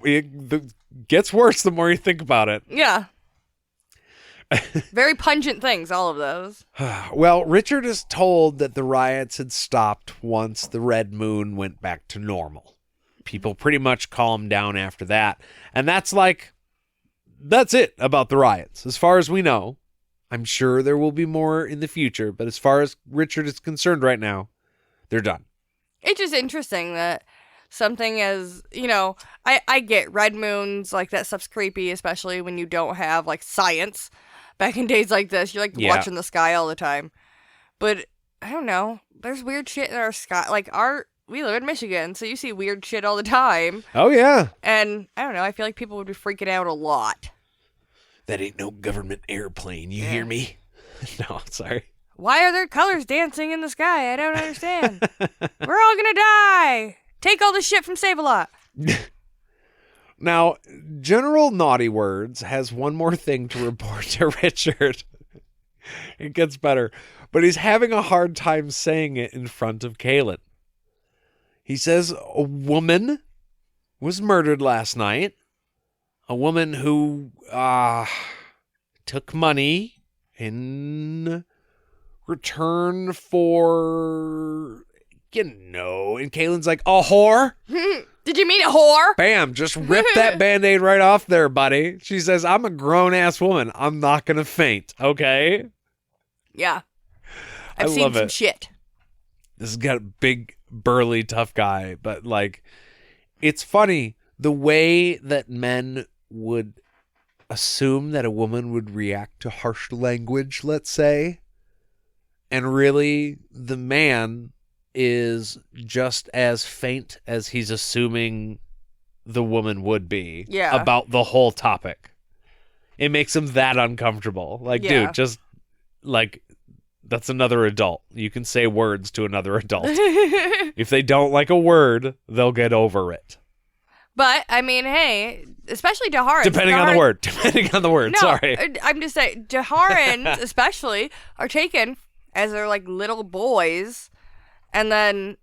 it gets worse the more you think about it. Yeah. Very pungent things, all of those. Well, Richard is told that the riots had stopped once the red moon went back to normal. People pretty much calmed down after that. And that's it about the riots. As far as we know, I'm sure there will be more in the future, but as far as Richard is concerned right now, they're done. It's just interesting that something as, I get red moons, like that stuff's creepy, especially when you don't have, like, science back in days like this. You're like Yeah. watching the sky all the time. But I don't know. There's weird shit in our sky. Like we live in Michigan, so you see weird shit all the time. Oh, yeah. And I don't know. I feel like people would be freaking out a lot. That ain't no government airplane. You hear me? No, sorry. Why are there colors dancing in the sky? I don't understand. We're all gonna die. Take all the shit from Save-A-Lot. Now, General Naughty Words has one more thing to report to Richard. It gets better. But he's having a hard time saying it in front of Kaylin. He says a woman was murdered last night. A woman who took money in return for, and Kaylin's like, a whore? Did you mean a whore? Bam, just rip that Band-Aid right off there, buddy. She says, I'm a grown-ass woman. I'm not going to faint, okay? Yeah. I've I seen love some it. shit. This has got a big, burly, tough guy. But, like, it's funny the way that men would assume that a woman would react to harsh language, let's say. And really, the man is just as faint as he's assuming the woman would be about the whole topic. It makes him that uncomfortable. Like, dude, just, like, that's another adult. You can say words to another adult. If they don't like a word, they'll get over it. But, I mean, hey, especially Daharans. Depending on the word. No, Sorry. I'm just saying, Daharans especially are taken as they're like little boys and then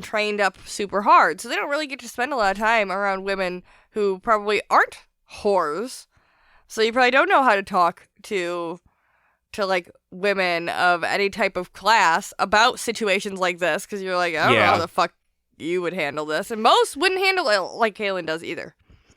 trained up super hard. So they don't really get to spend a lot of time around women who probably aren't whores. So you probably don't know how to talk to like women of any type of class about situations like this, because you're like, I don't know how the fuck you would handle this. And most wouldn't handle it like Kaylin does either.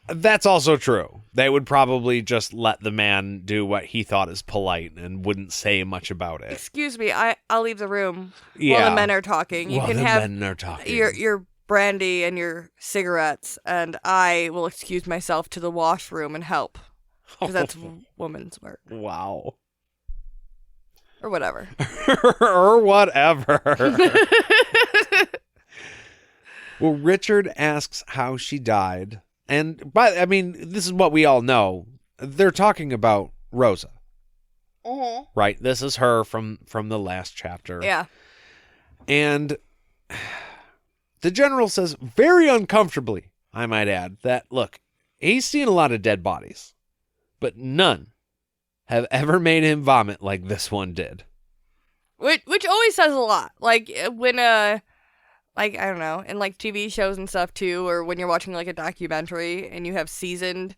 That's also true. They would probably just let the man do what he thought is polite and wouldn't say much about it. Excuse me, I'll leave the room while the men are talking. You can have men are talking. your brandy and your cigarettes, and I will excuse myself to the washroom and help. Because that's woman's work. Wow. Or whatever. Or whatever. Well, Richard asks how she died. And, this is what we all know. They're talking about Rosa. Mm-hmm. Right? This is her from the last chapter. Yeah. And the general says, very uncomfortably, I might add, that, look, he's seen a lot of dead bodies, but none have ever made him vomit like this one did. Which always says a lot. Like, when, I don't know, in, like, TV shows and stuff, too, or when you're watching, like, a documentary and you have seasoned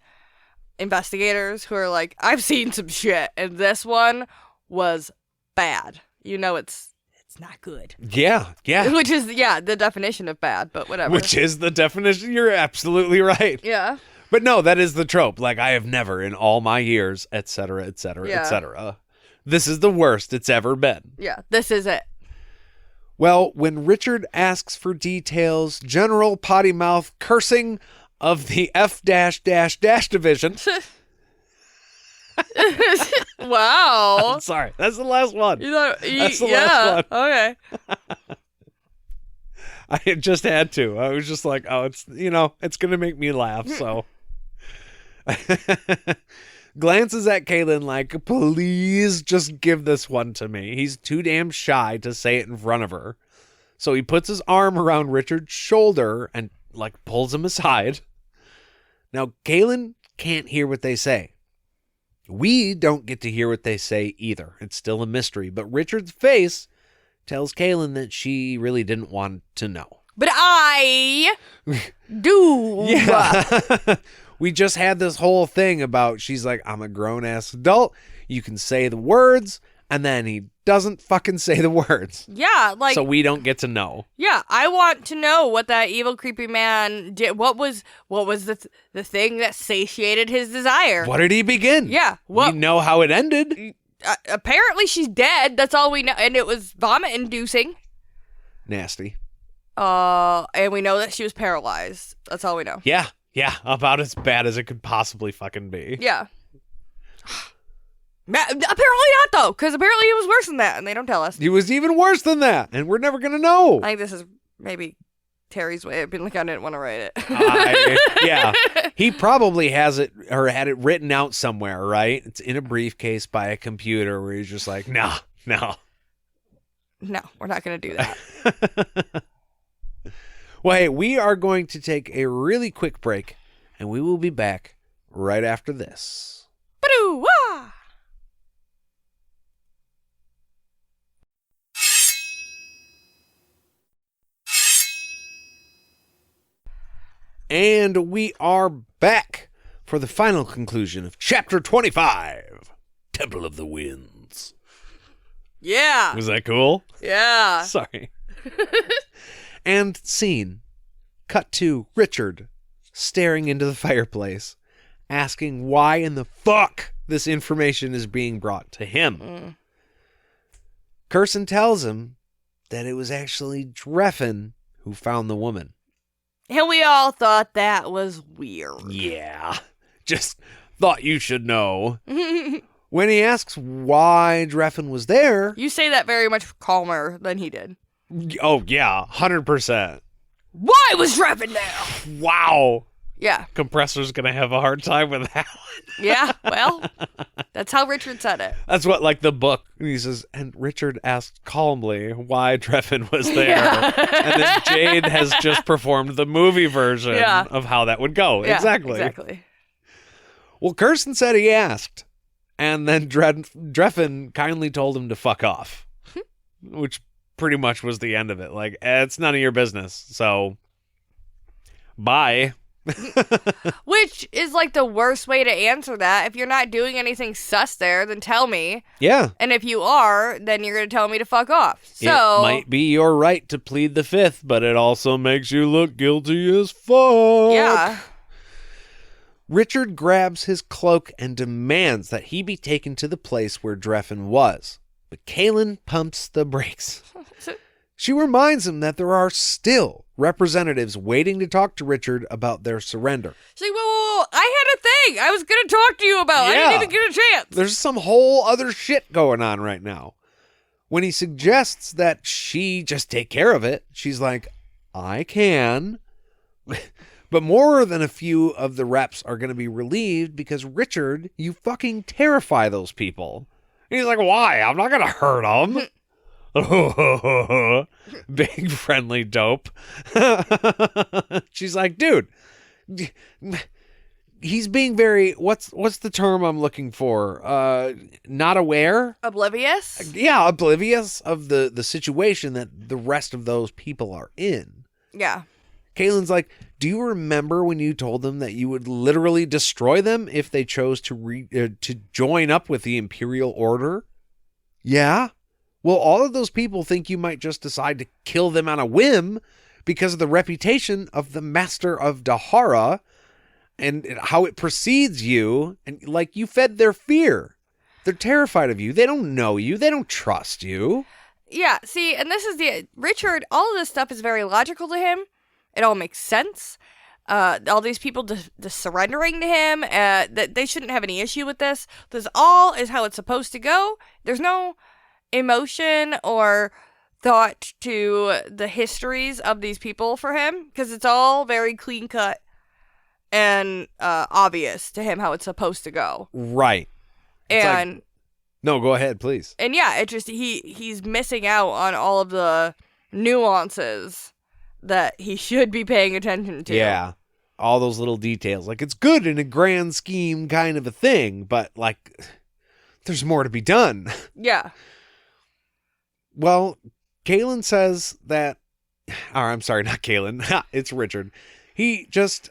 investigators who are like, I've seen some shit, and this one was bad. You know it's not good. Yeah. Which is, the definition of bad, but whatever. Which is the definition. You're absolutely right. Yeah. But no, that is the trope. Like, I have never in all my years, et cetera, et cetera, et cetera. This is the worst it's ever been. Yeah, this is it. Well, when Richard asks for details, General Potty Mouth cursing of the F division. Wow. I'm sorry. That's the last one. That's the last one. Okay. I just had to. I was just like, oh, it's going to make me laugh, so. Glances at Kaylin like, please just give this one to me. He's too damn shy to say it in front of her. So he puts his arm around Richard's shoulder and, like, pulls him aside. Now, Kaylin can't hear what they say. We don't get to hear what they say either. It's still a mystery. But Richard's face tells Kaylin that she really didn't want to know. But I do. Yeah. We just had this whole thing about, she's like, I'm a grown-ass adult. You can say the words. And then he doesn't fucking say the words. Yeah, like... So we don't get to know. Yeah, I want to know what that evil, creepy man did. What was the thing that satiated his desire? What did he begin? Yeah. We know how it ended. Apparently she's dead. That's all we know. And it was vomit-inducing. Nasty. And we know that she was paralyzed. That's all we know. Yeah, about as bad as it could possibly fucking be. Yeah. Apparently not, though, because apparently it was worse than that, and they don't tell us. He was even worse than that, and we're never going to know. I think this is maybe Terry's way of being like, I didn't want to write it. Yeah. He probably has it or had it written out somewhere, right? It's in a briefcase by a computer where he's just like, no. No, we're not going to do that. Well, hey, we are going to take a really quick break, and we will be back right after this. Ba-doo-wah! And we are back for the final conclusion of Chapter 25, Temple of the Winds. Yeah. Was that cool? Yeah. Sorry. And scene. Cut to Richard staring into the fireplace, asking why in the fuck this information is being brought to him. Kirsten tells him that it was actually Dreffin who found the woman. And we all thought that was weird. Yeah. Just thought you should know. When he asks why Dreffin was there... You say that very much calmer than he did. Oh, yeah. 100%. Why was Dreffin there? Wow. Yeah. Compressor's going to have a hard time with that one. Yeah, well, that's how Richard said it. That's what, like, the book, he says, and Richard asked calmly why Dreffin was there. Yeah. And then Jade has just performed the movie version of how that would go. Yeah, Exactly. Well, Kirsten said he asked. And then Dreffin kindly told him to fuck off. Which pretty much was the end of it. Like, it's none of your business. So, bye. Which is like the worst way to answer that. If you're not doing anything sus there, then tell me. Yeah. And if you are, then you're going to tell me to fuck off. So it might be your right to plead the fifth, but it also makes you look guilty as fuck. Yeah. Richard grabs his cloak and demands that he be taken to the place where Dreffin was. But Kaylin pumps the brakes. She reminds him that there are still representatives waiting to talk to Richard about their surrender. She's like, whoa, I had a thing I was going to talk to you about. I didn't even get a chance. There's some whole other shit going on right now. When he suggests that she just take care of it, she's like, I can. But more than a few of the reps are going to be relieved because, Richard, you fucking terrify those people. And he's like, why? I'm not going to hurt them. Big friendly dope. She's like, dude, he's being very, what's the term I'm looking for? Not aware? Oblivious? Yeah, oblivious of the situation that the rest of those people are in. Yeah. Kaylin's like, do you remember when you told them that you would literally destroy them if they chose to join up with the Imperial Order? Yeah? Well, all of those people think you might just decide to kill them on a whim because of the reputation of the Master of Dahara and how it precedes you, and like you fed their fear. They're terrified of you. They don't know you. They don't trust you. Yeah, see, and this is Richard, all of this stuff is very logical to him. It all makes sense. All these people surrendering to him, that they shouldn't have any issue with this. This all is how it's supposed to go. There's no emotion or thought to the histories of these people for him, because it's all very clean cut and obvious to him how it's supposed to go. Right. And no, go ahead, please. And yeah, it just he's missing out on all of the nuances that he should be paying attention to. Yeah. All those little details. Like, it's good in a grand scheme kind of a thing, but, like, there's more to be done. Yeah. Well, Kaylin says that... Or, I'm sorry, not Kaylin. It's Richard. He just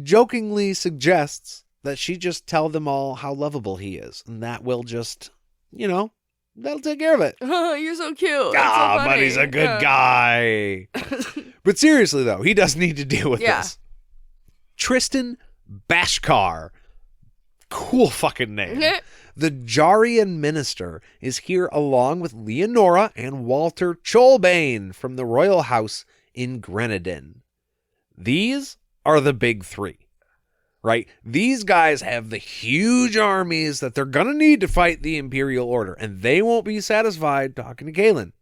jokingly suggests that she just tell them all how lovable he is. And that will just, that'll take care of it. Oh, you're so cute. Ah, but he's a good guy. But seriously, though, he does need to deal with this. Tristan Bashkar. Cool fucking name. The Jarian minister is here along with Leonora and Walter Cholbane from the royal house in Grenadin. These are the big three. right? These guys have the huge armies that they're going to need to fight the Imperial Order, and they won't be satisfied talking to Galen.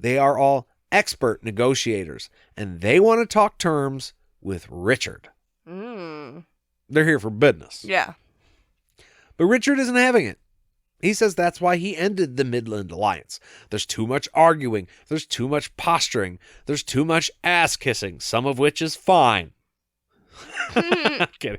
They are all expert negotiators, and they want to talk terms with Richard. They're here for business. Yeah. But Richard isn't having it. He says that's why he ended the Midland Alliance. There's too much arguing. There's too much posturing. There's too much ass kissing, some of which is fine. I'm kidding.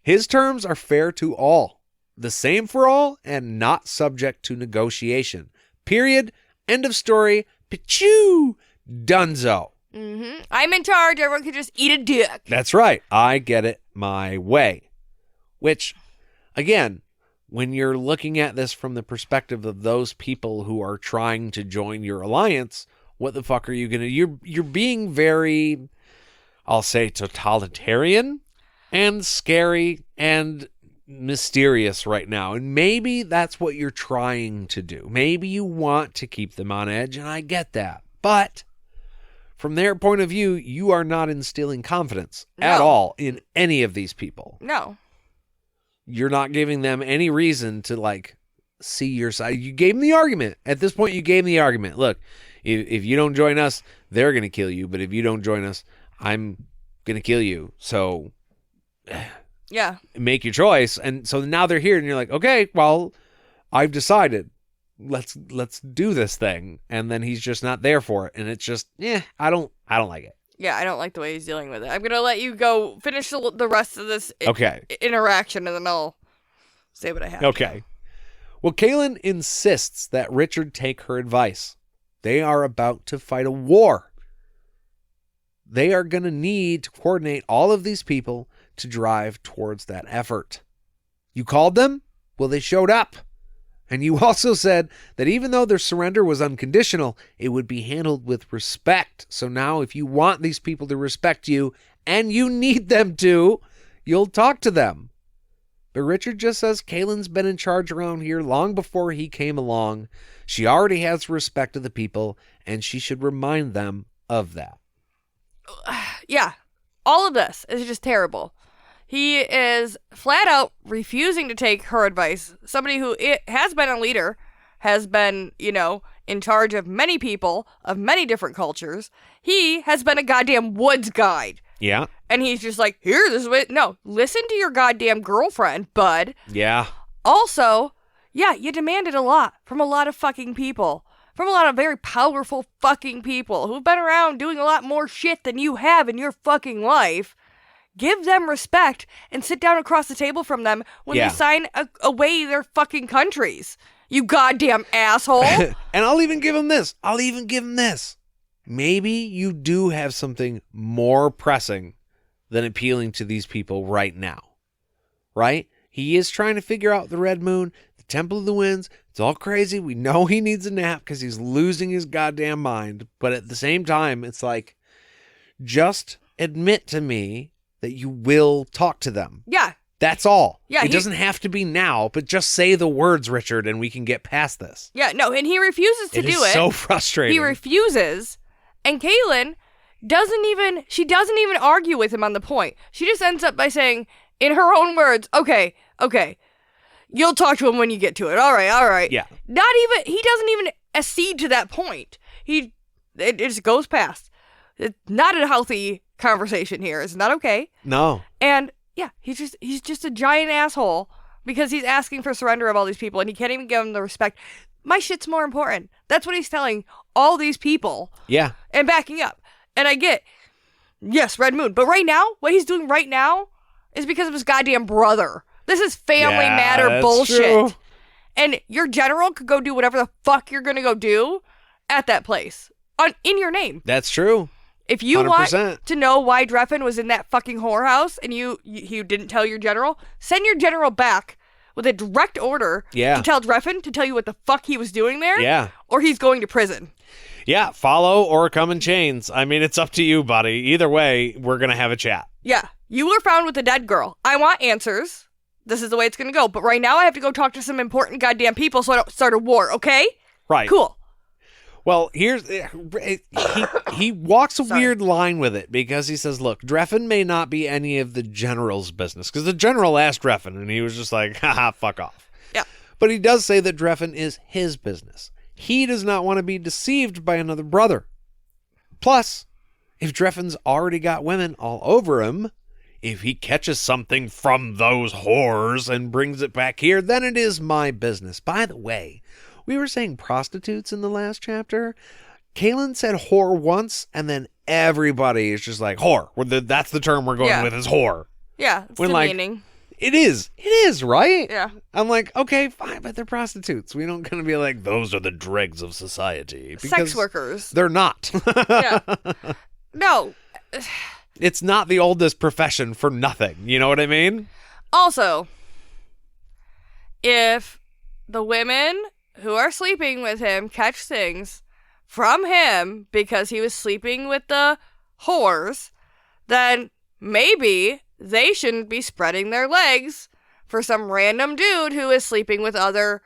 His terms are fair to all, the same for all, and not subject to negotiation. Period. End of story. Pichoo. Dunzo. I'm in charge. Everyone can just eat a dick. That's right. I get it my way. Which, again, when you're looking at this from the perspective of those people who are trying to join your alliance, what the fuck are you going to... You're being very, I'll say, totalitarian and scary and mysterious right now. And maybe that's what you're trying to do. Maybe you want to keep them on edge, and I get that. But from their point of view, you are not instilling confidence at all in any of these people. No. You're not giving them any reason to, like, see your side. You gave them the argument. At this point, you gave them the argument. Look, if you don't join us, they're going to kill you. But if you don't join us, I'm going to kill you. So, yeah, make your choice. And so now they're here, and you're like, okay, well, I've decided. Let's do this thing. And then he's just not there for it. And it's just, I don't like it. Yeah, I don't like the way he's dealing with it. I'm going to let you go finish the rest of this interaction, and then I'll say what I have. Okay. Well, Kaylin insists that Richard take her advice. They are about to fight a war. They are going to need to coordinate all of these people to drive towards that effort. You called them? Well, they showed up. And you also said that even though their surrender was unconditional, it would be handled with respect. So now if you want these people to respect you, and you need them to, you'll talk to them. But Richard just says Kaylin's been in charge around here long before he came along. She already has respect of the people, and she should remind them of that. Yeah, all of this is just terrible. He is flat out refusing to take her advice. Somebody who has been a leader, has been, in charge of many people, of many different cultures. He has been a goddamn woods guide. Yeah. And he's just like, here, this is what... No, listen to your goddamn girlfriend, bud. Yeah. Also, yeah, you demanded a lot from a lot of fucking people. From a lot of very powerful fucking people who've been around doing a lot more shit than you have in your fucking life. Give them respect and sit down across the table from them when they sign away their fucking countries. You goddamn asshole. And I'll even give him this. Maybe you do have something more pressing than appealing to these people right now. Right? He is trying to figure out the Red Moon, the Temple of the Winds. It's all crazy. We know he needs a nap because he's losing his goddamn mind. But at the same time, it's like, just admit to me that you will talk to them. Yeah. That's all. Yeah, it doesn't have to be now, but just say the words, Richard, and we can get past this. Yeah, no, and he refuses to do it. It is so frustrating. He refuses, and Kaylin doesn't even argue with him on the point. She just ends up by saying, in her own words, okay, you'll talk to him when you get to it. All right. Yeah. He doesn't even accede to that point. It just goes past. It's not a healthy conversation here. It's not okay. No. And yeah, he's just a giant asshole because he's asking for surrender of all these people and he can't even give them the respect. My shit's more important. That's what he's telling all these people. Yeah. And backing up. And I get, yes, Red Moon. But right now, what he's doing right now is because of his goddamn brother. This is family matter bullshit. True. And your general could go do whatever the fuck you're going to go do at that place in your name. That's true. If you 100%. want to know why Dreffin was in that fucking whorehouse and you didn't tell your general, send your general back with a direct order to tell Dreffin to tell you what the fuck he was doing there. Yeah. Or he's going to prison. Yeah, follow or come in chains. I mean, it's up to you, buddy. Either way, we're going to have a chat. Yeah. You were found with a dead girl. I want answers. This is the way it's going to go. But right now I have to go talk to some important goddamn people so I don't start a war, okay? Right. Cool. Well, he walks a weird line with it because he says, look, Dreffin may not be any of the general's business. Because the general asked Dreffin, and he was just like, haha, fuck off. Yeah. But he does say that Dreffin is his business. He does not want to be deceived by another brother. Plus, if Dreffin's already got women all over him, if he catches something from those whores and brings it back here, then it is my business. By the way, we were saying prostitutes in the last chapter. Kaylin said whore once, and then everybody is just like, whore. That's the term we're going with is whore. Yeah, it's the meaning. It is, right? Yeah. I'm like, okay, fine, but they're prostitutes. We don't gonna be like, those are the dregs of society. Sex workers. They're not. Yeah. No. It's not the oldest profession for nothing. You know what I mean? Also, if the women who are sleeping with him catch things from him because he was sleeping with the whores, then maybe they shouldn't be spreading their legs for some random dude who is sleeping with other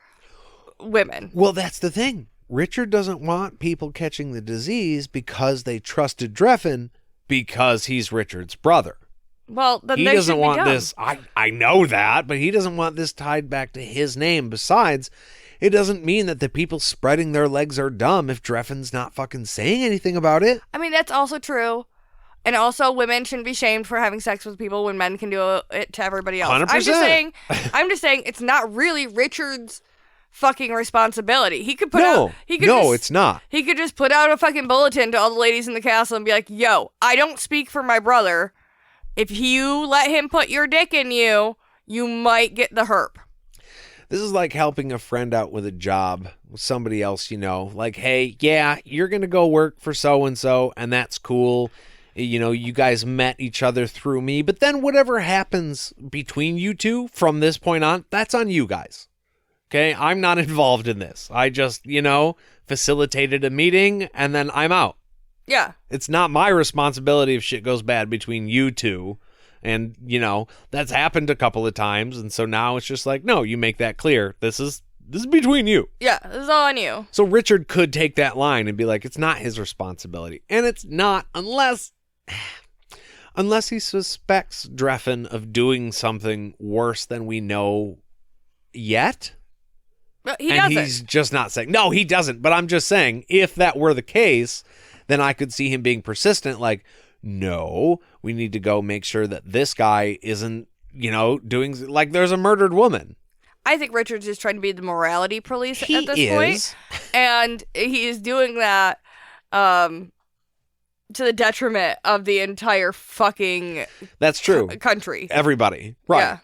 women. Well, that's the thing. Richard doesn't want people catching the disease because they trusted Dreffin because he's Richard's brother. Well, then he they doesn't should want be dumb. this. I know that, but he doesn't want this tied back to his name. Besides, it doesn't mean that the people spreading their legs are dumb if Dreffin's not fucking saying anything about it. I mean, that's also true. And also, women shouldn't be shamed for having sex with people when men can do it to everybody else. 100%. I'm just saying it's not really Richard's fucking responsibility. He could put it's not. He could just put out a fucking bulletin to all the ladies in the castle and be like, yo, I don't speak for my brother. If you let him put your dick in you, you might get the herp. This is like helping a friend out with a job with somebody else, you know. Like, hey, yeah, you're going to go work for so-and-so, and that's cool. You know, you guys met each other through me. But then whatever happens between you two from this point on, that's on you guys. Okay? I'm not involved in this. I just, facilitated a meeting, and then I'm out. Yeah. It's not my responsibility if shit goes bad between you two. And, that's happened a couple of times. And so now it's just like, no, you make that clear. This is between you. Yeah, this is all on you. So Richard could take that line and be like, it's not his responsibility. And it's not unless he suspects Dreffin of doing something worse than we know yet. But he doesn't. He's just not saying. No, he doesn't. But I'm just saying, if that were the case, then I could see him being persistent. Like, no, we need to go make sure that this guy isn't, doing, like, there's a murdered woman. I think Richard's just trying to be the morality police He at this is. point. And he is doing that to the detriment of the entire fucking That's true. Country. Everybody. Right. Yeah.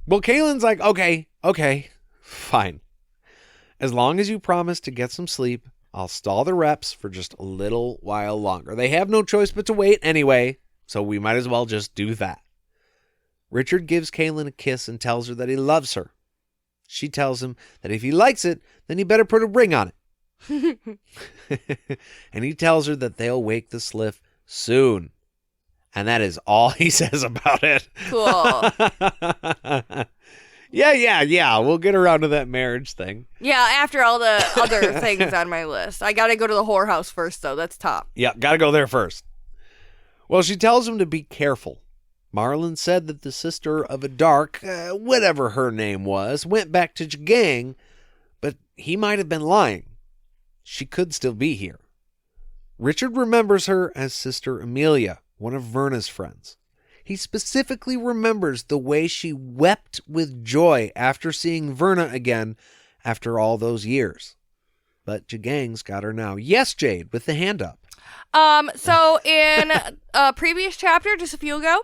Well, Kaylin's like, okay, fine. As long as you promise to get some sleep, I'll stall the reps for just a little while longer. They have no choice but to wait anyway, so we might as well just do that. Richard gives Kaylin a kiss and tells her that he loves her. She tells him that if he likes it, then he better put a ring on it. And he tells her that they'll wake the Sliff soon. And that is all he says about it. Cool. Yeah. We'll get around to that marriage thing. Yeah, after all the other things on my list. I gotta go to the whorehouse first, though. That's top. Yeah, gotta go there first. Well, she tells him to be careful. Marlon said that the sister of a dark, whatever her name was, went back to Jagang, but he might have been lying. She could still be here. Richard remembers her as Sister Amelia, one of Verna's friends. He specifically remembers the way she wept with joy after seeing Verna again after all those years. But Jagang's got her now. Yes, Jade, with the hand up. So in a previous chapter, just a few ago,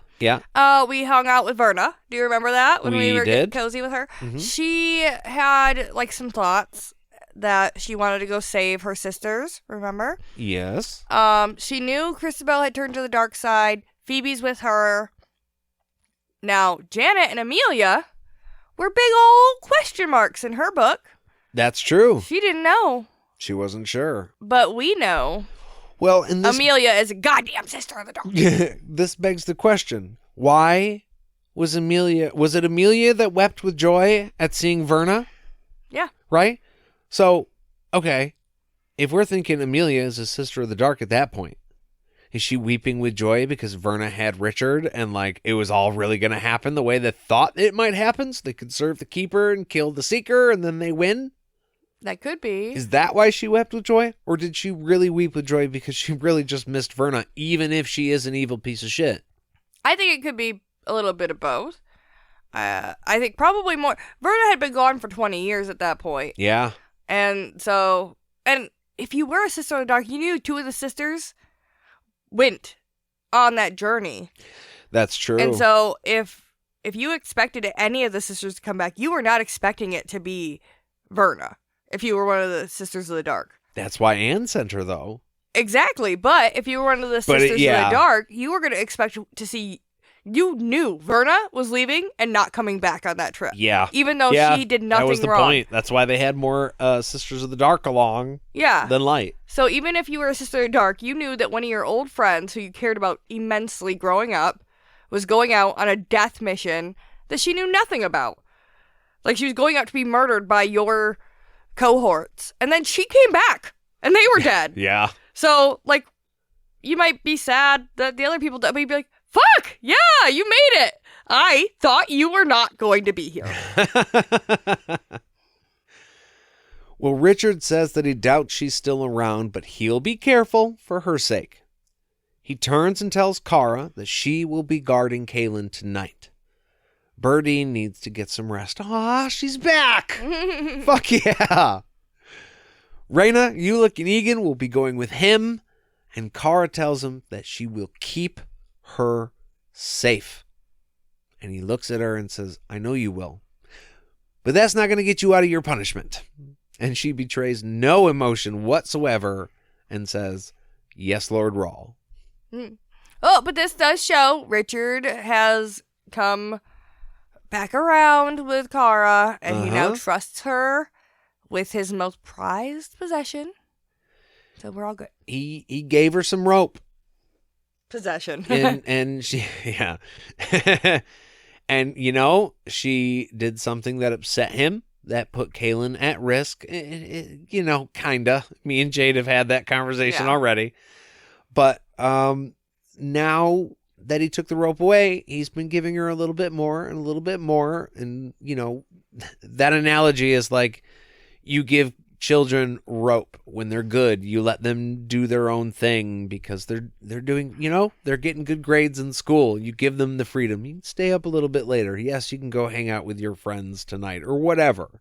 we hung out with Verna. Do you remember that? When we were getting cozy with her? Mm-hmm. She had, some thoughts that she wanted to go save her sisters, remember? Yes. She knew Christabel had turned to the dark side. Phoebe's with her. Now, Janet and Amelia were big old question marks in her book. That's true. She didn't know. She wasn't sure. But we know. Well, in this... Amelia is a goddamn sister of the dark. This begs the question. Why was Amelia... Was it Amelia that wept with joy at seeing Verna? Yeah. Right? So, okay. if we're thinking Amelia is a sister of the dark at that point, is she weeping with joy because Verna had Richard and like it was all really going to happen the way they thought it might happen so they could serve the Keeper and kill the Seeker and then they win? That could be. Is that why she wept with joy? Or did she really weep with joy because she really just missed Verna, even if she is an evil piece of shit? I think it could be a little bit of both. I think probably more. Verna had been gone for 20 years at that point. Yeah. And so, and if you were a sister of the dark, you knew two of the sisters went on that journey. That's true. And so if you expected any of the sisters to come back, you were not expecting it to be Verna if you were one of the sisters of the dark. That's why Anne sent her, though. Exactly. But if you were one of the sisters of the dark, you were going to expect to see, you knew Verna was leaving and not coming back on that trip. Yeah. Even though she did nothing wrong. That was the point. That's why they had more Sisters of the Dark along than Light. So even if you were a Sister of the Dark, you knew that one of your old friends who you cared about immensely growing up was going out on a death mission that she knew nothing about. Like she was going out to be murdered by your cohorts. And then she came back and they were dead. Yeah. So like you might be sad that the other people died, but you'd be like, fuck, yeah, you made it. I thought you were not going to be here. Well, Richard says that he doubts she's still around, but he'll be careful for her sake. He turns and tells Kara that she will be guarding Kaylin tonight. Birdie needs to get some rest. Aw, she's back. Fuck yeah. Raina, Ulick, and Egan will be going with him, and Kara tells him that she will keep her safe. And he looks at her and says, I know you will. But that's not going to get you out of your punishment. And she betrays no emotion whatsoever and says, yes, Lord Rawl. Oh, but this does show Richard has come back around with Kara, and he now trusts her with his most prized possession. So we're all good. He gave her some rope. Possession. and she, yeah. And, you know, she did something that upset him, that put Kaylin at risk. You know, kind of. Me and Jade have had that conversation already. But now that he took the rope away, he's been giving her a little bit more and a little bit more. And, you know, that analogy is like you give children rope when they're good. You let them do their own thing because they're doing, you know, they're getting good grades in school. You give them the freedom. You can stay up a little bit later. Yes, you can go hang out with your friends tonight or whatever.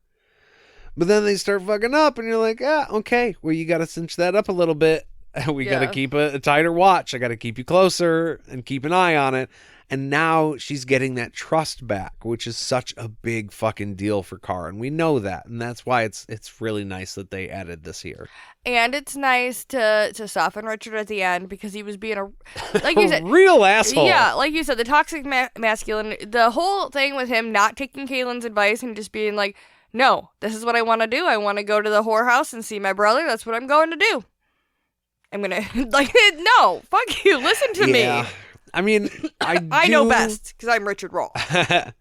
But then they start fucking up and you're like, okay, well, you got to cinch that up a little bit. We got to keep a tighter watch. I got to keep you closer and keep an eye on it. And now she's getting that trust back, which is such a big fucking deal for Kara. And we know that. And that's why it's really nice that they added this here. And it's nice to soften Richard at the end because he was being like you said, real asshole. Yeah, like you said, the toxic masculine. The whole thing with him not taking Kaylin's advice and just being like, no, this is what I want to do. I want to go to the whorehouse and see my brother. That's what I'm going to do. I'm going to, like, no, fuck you. Listen to me. I mean, I know best because I'm Richard Rawl.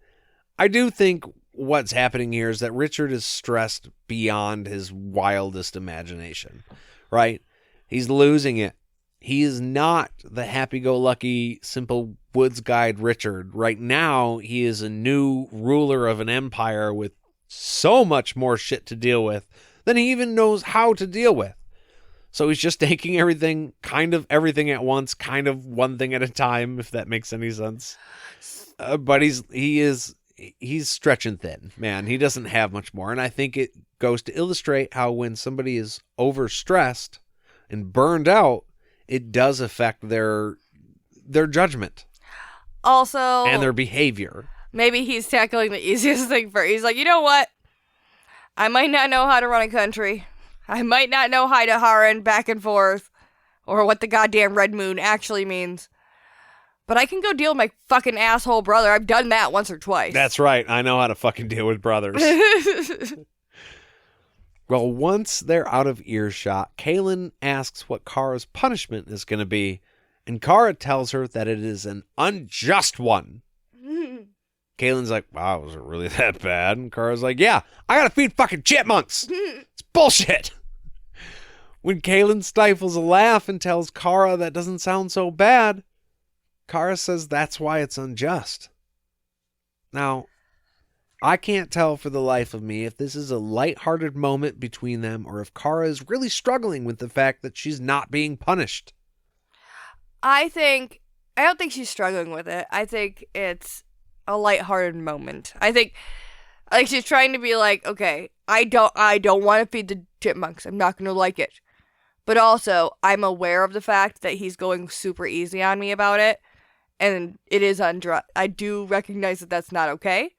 I do think what's happening here is that Richard is stressed beyond his wildest imagination, right? He's losing it. He is not the happy-go-lucky, simple woods guide Richard. Right now, he is a new ruler of an empire with so much more shit to deal with than he even knows how to deal with. So he's just taking everything, kind of everything at once, kind of one thing at a time, if that makes any sense. But he's stretching thin, man. He doesn't have much more. And I think it goes to illustrate how when somebody is overstressed and burned out, it does affect their judgment. Also, and their behavior. Maybe he's tackling the easiest thing first. He's like, you know what? I might not know how to run a country. I might not know how to Haran back and forth, or what the goddamn red moon actually means. But I can go deal with my fucking asshole brother. I've done that once or twice. That's right. I know how to fucking deal with brothers. Well, once they're out of earshot, Kaylin asks what Kara's punishment is going to be, and Kara tells her that it is an unjust one. Kaylin's like, wow, was it really that bad? And Kara's like, yeah, I gotta feed fucking chipmunks. It's bullshit. When Kaylin stifles a laugh and tells Kara that doesn't sound so bad, Kara says that's why it's unjust. Now, I can't tell for the life of me if this is a lighthearted moment between them or if Kara is really struggling with the fact that she's not being punished. I don't think she's struggling with it. I think it's a lighthearted moment. I think like she's trying to be like, okay, I don't want to feed the chipmunks. I'm not going to like it. But also, I'm aware of the fact that he's going super easy on me about it. And it is I do recognize that that's not okay.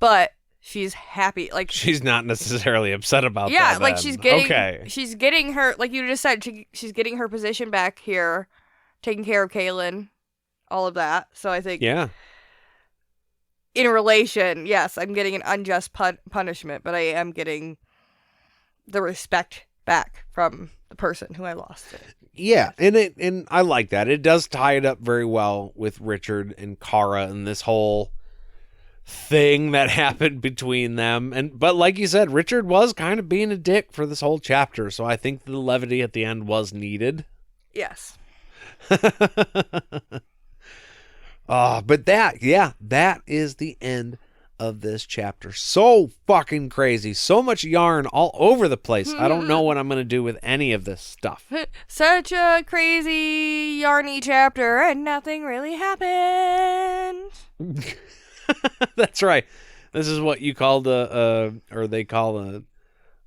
But she's happy. Like she's not necessarily upset about that. Yeah, like then. she's getting her, like you just said, she's getting her position back here, taking care of Kaylin, all of that. So I think yeah. In relation, yes, I'm getting an unjust punishment, but I am getting the respect back from the person who I lost it. Yeah, and I like that. It does tie it up very well with Richard and Kara and this whole thing that happened between them. But like you said, Richard was kind of being a dick for this whole chapter, so I think the levity at the end was needed. Yes. But that is the end of this chapter. So fucking crazy. So much yarn all over the place. I don't know what I'm going to do with any of this stuff. Such a crazy, yarny chapter, and nothing really happened. That's right. This is what you call they call a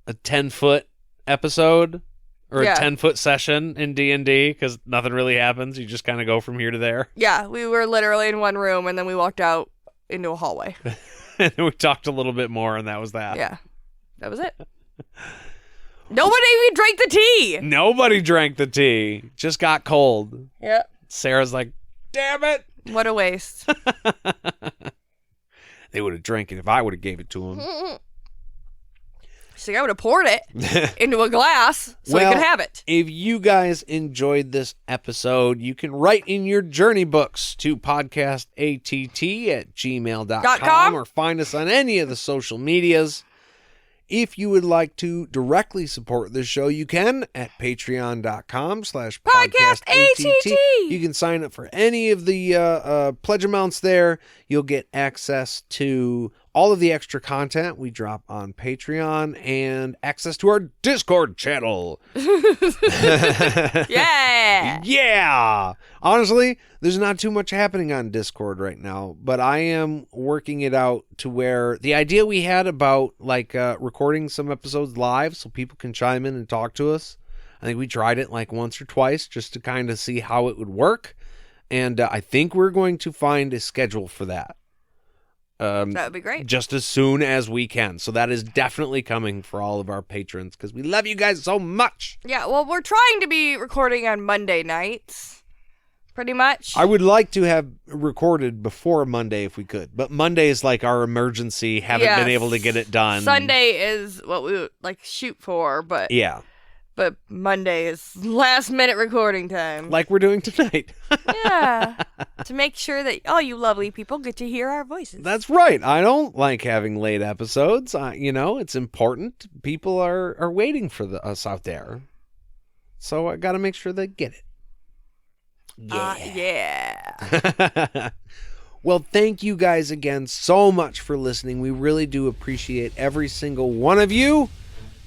10-foot episode or a 10-foot session in D&D because nothing really happens. You just kind of go from here to there. Yeah, we were literally in one room and then we walked out into a hallway. And we talked a little bit more and that was that. Yeah, that was it. Nobody even drank the tea. Nobody drank the tea. Just got cold. Yeah. Sarah's like, damn it. What a waste. They would have drank it if I would have gave it to them. So I would have poured it into a glass so I could have it. If you guys enjoyed this episode, you can write in your journey books to podcastatt@gmail.com or find us on any of the social medias. If you would like to directly support this show, you can at patreon.com/podcastatt. You can sign up for any of the pledge amounts there. You'll get access to all of the extra content we drop on Patreon and access to our Discord channel. Yeah. Yeah. Honestly, there's not too much happening on Discord right now, but I am working it out to where the idea we had about like recording some episodes live so people can chime in and talk to us. I think we tried it like once or twice just to kind of see how it would work. And I think we're going to find a schedule for that. That would be great. Just as soon as we can. So that is definitely coming for all of our patrons because we love you guys so much. Yeah, well, we're trying to be recording on Monday nights, pretty much. I would like to have recorded before Monday if we could, but Monday is like our emergency. Haven't been able to get it done. Sunday is what we would like shoot for, but yeah. But Monday is last minute recording time. Like we're doing tonight. Yeah. To make sure that all you lovely people get to hear our voices. That's right. I don't like having late episodes. It's important. People are waiting for us out there. So I got to make sure they get it. Yeah. Well, thank you guys again so much for listening. We really do appreciate every single one of you.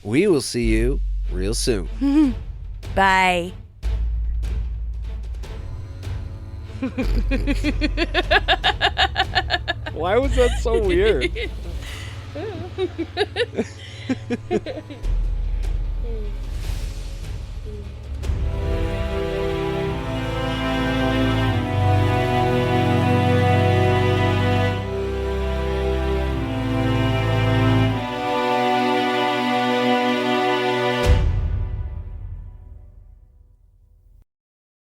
We will see you real soon. Bye. Why was that so weird?